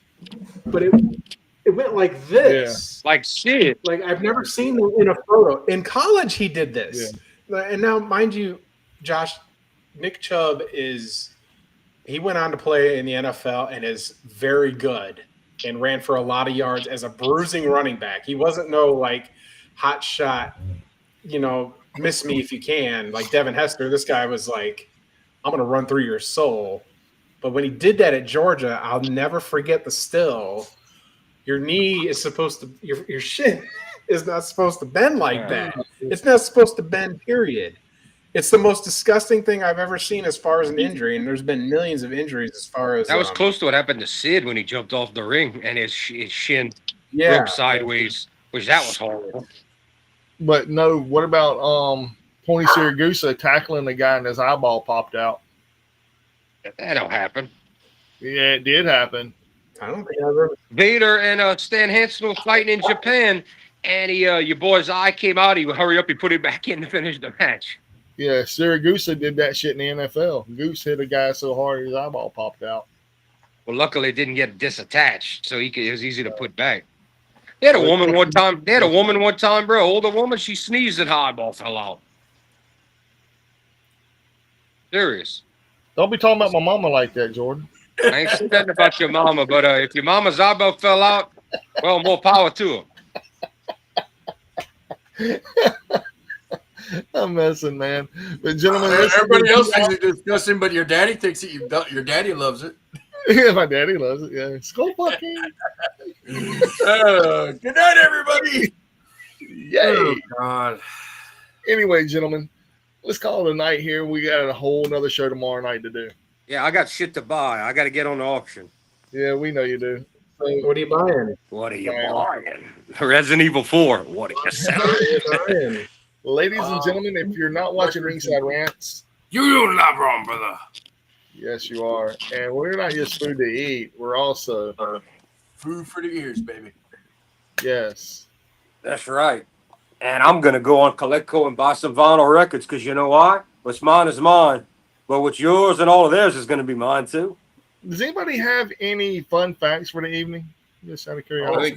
But it went like this. Yeah. Like shit. Like I've never seen it in a photo. In college, he did this. Yeah. And now, mind you, Josh, Nick Chubb he went on to play in the NFL and is very good and ran for a lot of yards as a bruising running back. He wasn't no like hot shot, miss me if you can, like Devin Hester. This guy was like, I'm going to run through your soul. But when he did that at Georgia, I'll never forget the still. Your knee is supposed to, your shin is not supposed to bend like that. It's not supposed to bend, period. It's the most disgusting thing I've ever seen as far as an injury, and there's been millions of injuries as far as... That was close to what happened to Sid when he jumped off the ring, and his shin broke sideways, which that was horrible. But no, what about Pony Siragusa tackling the guy and his eyeball popped out? That don't happen. Yeah, it did happen. I don't think I ever... Vader and Stan Hansen were fighting in Japan, and your boy's eye came out. He would hurry up. He put it back in to finish the match. Yeah, Siragusa did that shit in the NFL. Goose hit a guy so hard his eyeball popped out. Well, luckily it didn't get disattached, so it was easy to put back. They had a woman one time, bro. Older woman, she sneezed and her eyeball fell out. Serious. Don't be talking about my mama like that, Jordan. I ain't saying nothing about your mama, but if your mama's eyeball fell out, well, more power to her. I'm messing, man. But gentlemen, everybody else thinks it's disgusting, but your daddy thinks that your daddy loves it. Yeah, my daddy loves it. Yeah, skull fucking. Good night, everybody. Yay! Oh, God. Anyway, gentlemen, let's call it a night here. We got a whole nother show tomorrow night to do. Yeah, I got shit to buy. I got to get on the auction. Yeah, we know you do. So, what are you buying? What are you buying? Resident Evil 4. What are you selling? Ladies and gentlemen, if you're not watching Ringside Rants, you're not wrong, brother. Yes, you are. And we're not just food to eat. We're also food for the ears, baby. Yes. That's right. And I'm going to go on Coleco and buy some vinyl records because you know why? What's mine is mine. But what's yours and all of theirs is going to be mine, too. Does anybody have any fun facts for the evening? Just out of curiosity.